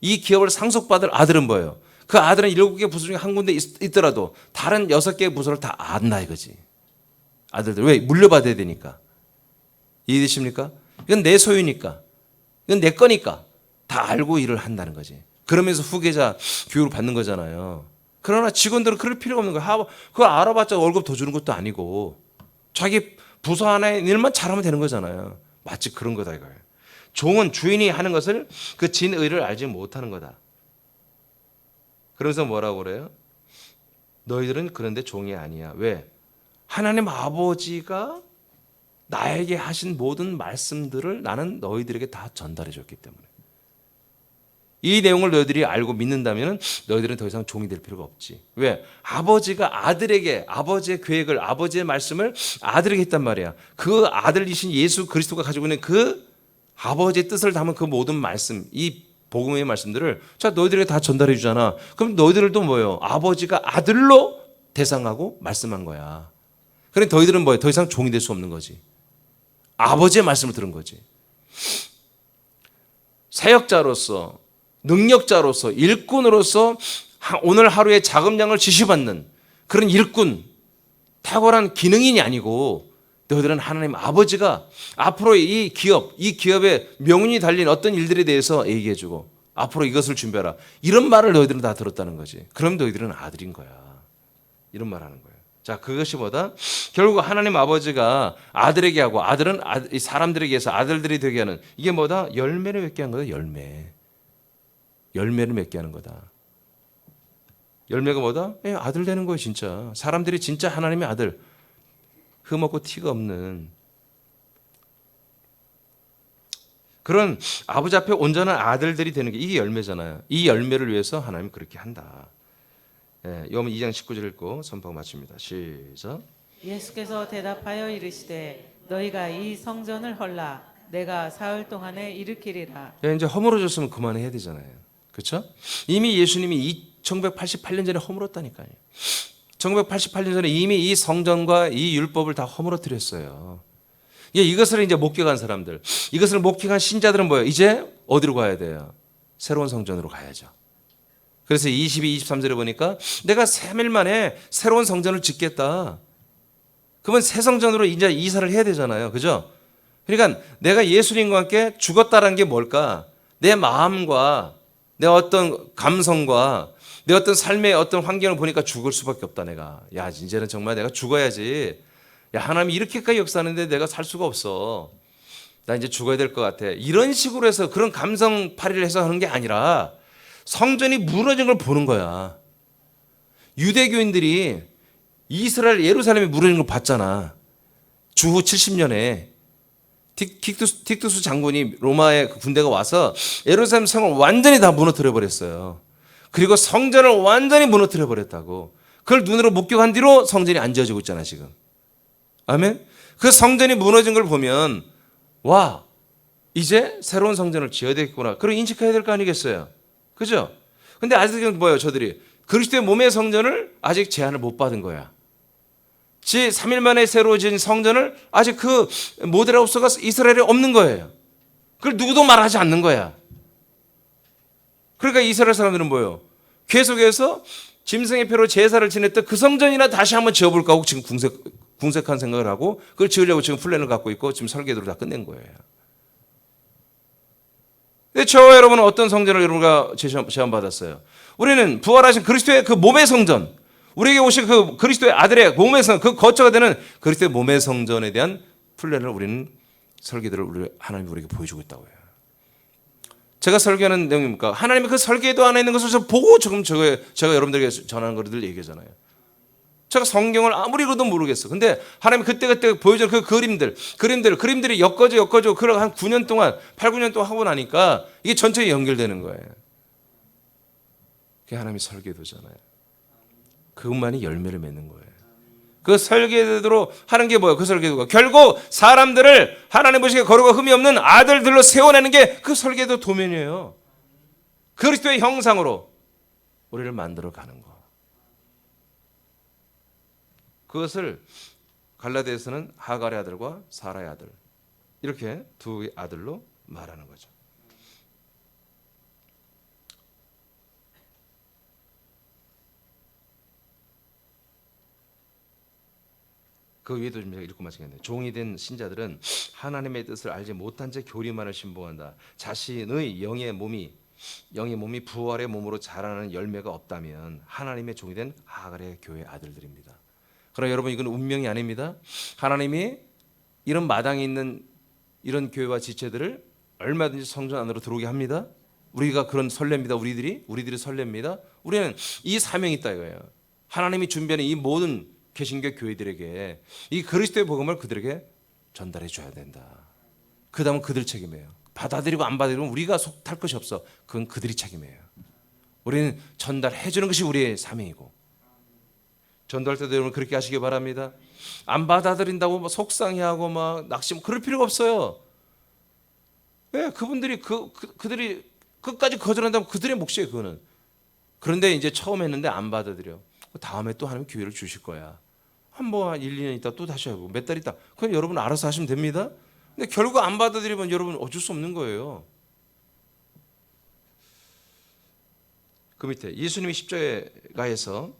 이 기업을 상속받을 아들은 뭐예요? 그 아들은 7개 부서 중에 한 군데 있더라도 다른 6개의 부서를 다 안다 이거지. 아들들. 왜? 물려받아야 되니까. 이해되십니까? 이건 내 소유니까. 이건 내 거니까. 다 알고 일을 한다는 거지. 그러면서 후계자 교육을 받는 거잖아요. 그러나 직원들은 그럴 필요가 없는 거야. 그걸 알아봤자 월급 더 주는 것도 아니고 자기 부서 하나의 일만 잘하면 되는 거잖아요. 마치 그런 거다 이거예요. 종은 주인이 하는 것을 그 진의를 알지 못하는 거다. 그러면서 뭐라고 그래요? 너희들은 그런데 종이 아니야. 왜? 하나님 아버지가 나에게 하신 모든 말씀들을 나는 너희들에게 다 전달해 줬기 때문에. 이 내용을 너희들이 알고 믿는다면 너희들은 더 이상 종이 될 필요가 없지. 왜? 아버지가 아들에게 아버지의 계획을, 아버지의 말씀을 아들에게 했단 말이야. 그 아들이신 예수 그리스도가 가지고 있는 그 아버지의 뜻을 담은 그 모든 말씀, 이 복음의 말씀들을 자 너희들에게 다 전달해 주잖아. 그럼 너희들도 뭐예요? 아버지가 아들로 대상하고 말씀한 거야. 그래 너희들은 뭐예요? 더 이상 종이 될 수 없는 거지. 아버지의 말씀을 들은 거지. 사역자로서, 능력자로서, 일꾼으로서 오늘 하루에 자금량을 지시받는 그런 일꾼, 탁월한 기능인이 아니고 너희들은 하나님 아버지가 앞으로 이 기업의 명운이 달린 어떤 일들에 대해서 얘기해주고 앞으로 이것을 준비하라. 이런 말을 너희들은 다 들었다는 거지. 그럼 너희들은 아들인 거야. 이런 말 하는 거예요. 자, 그것이 뭐다? 결국 하나님 아버지가 아들에게 하고 아들은 사람들에게서 아들들이 되게 하는 이게 뭐다? 열매를 맺게 한 거다. 열매를 맺게 하는 거다. 열매가 뭐다? 아들 되는 거예요, 진짜. 사람들이 진짜 하나님의 아들. 흠없고 티가 없는 그런 아버지 앞에 온전한 아들들이 되는 게 이게 열매잖아요. 이 열매를 위해서 하나님 그렇게 한다. 요한복음 2장 19절 읽고 선포하고 마칩니다. 시작. 예수께서 대답하여 이르시되 너희가 이 성전을 헐라 내가 사흘 동안에 일으키리라. 이제 허물어졌으면 그만해야 되잖아요. 그렇죠? 이미 예수님이 1988년 전에 허물었다니까요. 1988년 전에 이미 이 성전과 이 율법을 다 허물어뜨렸어요. 이것을 이제 목격한 사람들, 이것을 목격한 신자들은 뭐예요? 이제 어디로 가야 돼요? 새로운 성전으로 가야죠. 그래서 22, 23절에 보니까 내가 3일 만에 새로운 성전을 짓겠다. 그러면 새 성전으로 이제 이사를 해야 되잖아요. 그죠? 그러니까 내가 예수님과 함께 죽었다는 게 뭘까? 내 마음과 내 어떤 감성과 내 어떤 삶의 어떤 환경을 보니까 죽을 수밖에 없다 내가. 야 이제는 정말 내가 죽어야지. 야 하나님이 이렇게까지 역사하는데 내가 살 수가 없어. 나 이제 죽어야 될 것 같아. 이런 식으로 해서 그런 감성팔이를 해서 하는 게 아니라 성전이 무너진 걸 보는 거야. 유대교인들이 이스라엘 예루살렘이 무너진 걸 봤잖아. 주후 70년에 틱투스 장군이 로마의 군대가 와서 예루살렘 성을 완전히 다 무너뜨려 버렸어요. 그리고 성전을 완전히 무너뜨려 버렸다고. 그걸 눈으로 목격한 뒤로 성전이 안 지어지고 있잖아 지금. 아멘. 그 성전이 무너진 걸 보면 와 이제 새로운 성전을 지어야 되겠구나. 그걸 인식해야 될 거 아니겠어요. 그죠? 근데 아직은 뭐예요 저들이 그리스도의 몸의 성전을 아직 제한을 못 받은 거야. 3일 만에 새로 지은 성전을 아직 그 모델하우스가 이스라엘에 없는 거예요. 그걸 누구도 말하지 않는 거야. 그러니까 이스라엘 사람들은 뭐예요? 계속해서 짐승의 표로 제사를 지냈던 그 성전이나 다시 한번 지어볼까 하고 지금 궁색한 생각을 하고 그걸 지으려고 지금 플랜을 갖고 있고 지금 설계도를 다 끝낸 거예요. 근데 저와 여러분은 어떤 성전을 여러분과 제안받았어요? 우리는 부활하신 그리스도의 그 몸의 성전, 우리에게 오신 그 그리스도의 아들의 몸의 성전, 그 거처가 되는 그리스도의 몸의 성전에 대한 플랜을 우리는 설계도를 하나님이 우리에게 보여주고 있다고 해요. 제가 설계하는 내용입니까? 하나님이 그 설계도 안에 있는 것을 보고 지금 제가 여러분들에게 전하는 것들 얘기하잖아요. 제가 성경을 아무리 읽어도 모르겠어. 근데 하나님이 그때 보여준 그 그림들이 엮어져 그걸 한 9년 동안, 8, 9년 동안 하고 나니까 이게 전체에 연결되는 거예요. 그게 하나님의 설계도잖아요. 그것만이 열매를 맺는 거예요. 그 설계대로 하는 게 뭐예요? 그 설계도가 결국 사람들을 하나님 보시기에 거룩과 흠이 없는 아들들로 세워내는 게 그 설계도 도면이에요. 그리스도의 형상으로 우리를 만들어 가는 거. 그것을 갈라디아서는 하갈의 아들과 사라의 아들 이렇게 두 아들로 말하는 거죠. 그 위에도 좀 읽고 마치겠네요. 종이 된 신자들은 하나님의 뜻을 알지 못한 채 교리만을 신봉한다. 자신의 영의 몸이 부활의 몸으로 자라는 열매가 없다면 하나님의 종이 된 하갈의 교회 아들들입니다. 그러나 여러분 이건 운명이 아닙니다. 하나님이 이런 마당에 있는 이런 교회와 지체들을 얼마든지 성전 안으로 들어오게 합니다. 우리가 그런 설렙니다. 우리들이 설렙니다. 우리는 이 사명이 있다 이거예요. 하나님이 준비하는 이 모든 개신교 교회들에게 이 그리스도의 복음을 그들에게 전달해 줘야 된다. 그 다음은 그들 책임이에요. 받아들이고 안 받아들이면 우리가 속 탈 것이 없어. 그건 그들이 책임이에요. 우리는 전달해 주는 것이 우리의 사명이고, 전도할 때도 여러분 그렇게 하시기 바랍니다. 안 받아들인다고 막 속상해하고 막 낙심 그럴 필요가 없어요. 왜? 그분들이 그들이 끝까지 거절한다면 그들의 몫이에요. 그거는. 그런데 이제 처음 했는데 안 받아들여. 다음에 또 하나님 기회를 주실 거야. 한 1, 2년 있다 또 다시 하고 몇 달 있다. 그건 여러분 알아서 하시면 됩니다. 근데 결국 안 받아들이면 여러분 어쩔 수 없는 거예요. 그 밑에 예수님이 십자가에서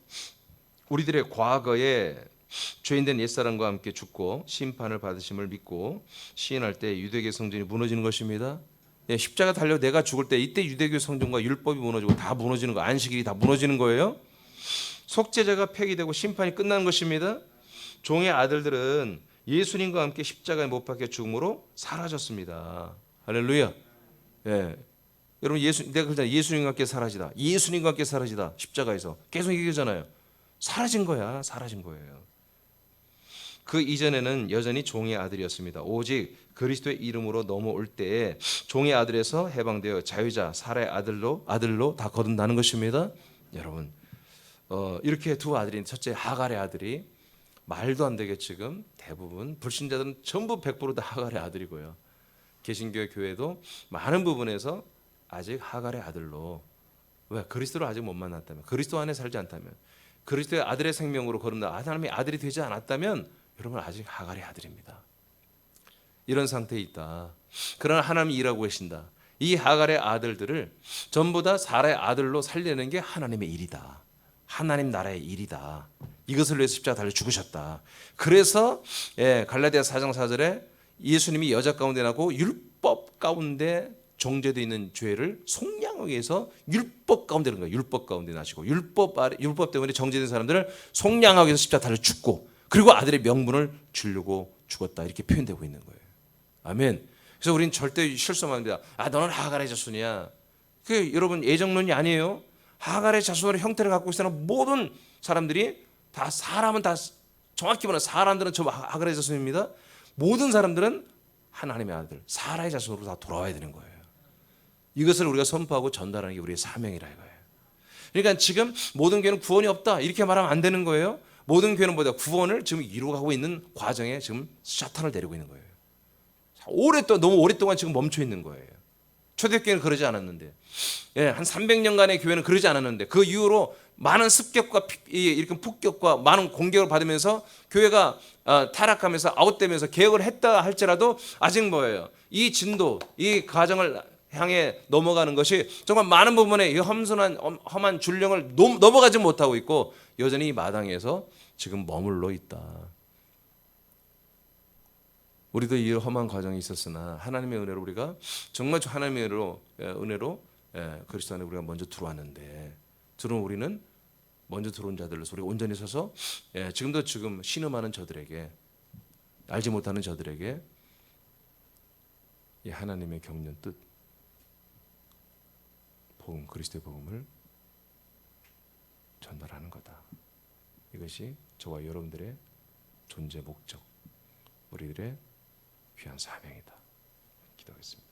우리들의 과거에 죄인된 옛사람과 함께 죽고 심판을 받으심을 믿고 시인할 때 유대교 성전이 무너지는 것입니다. 예, 십자가 달려 내가 죽을 때 이때 유대교 성전과 율법이 무너지고 다 무너지는 거, 안식일이 다 무너지는 거예요. 속죄제가 폐기되고 심판이 끝나는 것입니다. 종의 아들들은 예수님과 함께 십자가에 못 박혀 죽음으로 사라졌습니다. 할렐루야. 예. 여러분 내가 그러잖아요. 예수님과 함께 사라지다. 예수님과 함께 사라지다. 십자가에서 계속 얘기하잖아요. 사라진 거야. 사라진 거예요. 그 이전에는 여전히 종의 아들이었습니다. 오직 그리스도의 이름으로 넘어올 때에 종의 아들에서 해방되어 자유자 살의 아들로 다 거듭나는 것입니다. 여러분 이렇게 두 아들인 첫째 하갈의 아들이 말도 안 되게 지금 대부분 불신자들은 전부 100%다 하갈의 아들이고요. 개신교 교회도 많은 부분에서 아직 하갈의 아들로, 왜? 그리스도를 아직 못 만났다면, 그리스도 안에 살지 않다면, 그리스도의 아들의 생명으로 거듭나 하나님의 아들이 되지 않았다면 여러분 아직 하갈의 아들입니다. 이런 상태에 있다. 그러나 하나님이 일하고 계신다. 이 하갈의 아들들을 전부 다 사라의 아들로 살리는 게 하나님의 일이다. 하나님 나라의 일이다. 이것을 위해서 십자가 달려 죽으셨다. 그래서 갈라디아 4장 4절에 예수님이 여자 가운데 나고 율법 가운데 정죄되어 있는 죄를 속량하기 위해서 율법 가운데 그런 거예요. 율법 가운데 나시고 율법 때문에 정죄된 사람들을 속량하기 위해서 십자가 달려 죽고, 그리고 아들의 명분을 주려고 죽었다. 이렇게 표현되고 있는 거예요. 아멘. 그래서 우리는 절대 실수하면 안 됩니다. 너는 하갈의 자손이야. 그 여러분 예정론이 아니에요. 하갈의 자손으로 형태를 갖고 있는 모든 사람들이 다 사람은 다 정확히 말하면 사람들은 전부 하갈의 자손입니다. 모든 사람들은 하나님의 아들 사라의 자손으로 다 돌아와야 되는 거예요. 이것을 우리가 선포하고 전달하는 게 우리의 사명이라 이거예요. 그러니까 지금 모든 교회는 구원이 없다 이렇게 말하면 안 되는 거예요. 모든 교회는 보다 구원을 지금 이루어가고 있는 과정에 지금 샤탄을 내리고 있는 거예요. 너무 오랫동안 지금 멈춰 있는 거예요. 초대교회는 그러지 않았는데, 한 300년간의 교회는 그러지 않았는데, 그 이후로 많은 습격과 이렇게 폭격과 많은 공격을 받으면서 교회가 타락하면서 아웃되면서 개혁을 했다 할지라도 아직 뭐예요? 이 진도, 이 과정을 향해 넘어가는 것이 정말 많은 부분에 이 험한 줄령을 넘어가지 못하고 있고 여전히 이 마당에서 지금 머물러 있다. 우리도 이 험한 과정이 있었으나 하나님의 은혜로 우리가 정말 하나님의 은혜로 그리스도 안에 우리가 먼저 들어왔는데, 들어온 우리는 먼저 들어온 자들로서 우리가 온전히 서서 지금도 신음하는 저들에게, 알지 못하는 저들에게 이 하나님의 경륜 뜻, 복음, 그리스도의 복음을 전달하는 거다. 이것이 저와 여러분들의 존재 목적, 우리들의 귀한 사명이다. 기도하겠습니다.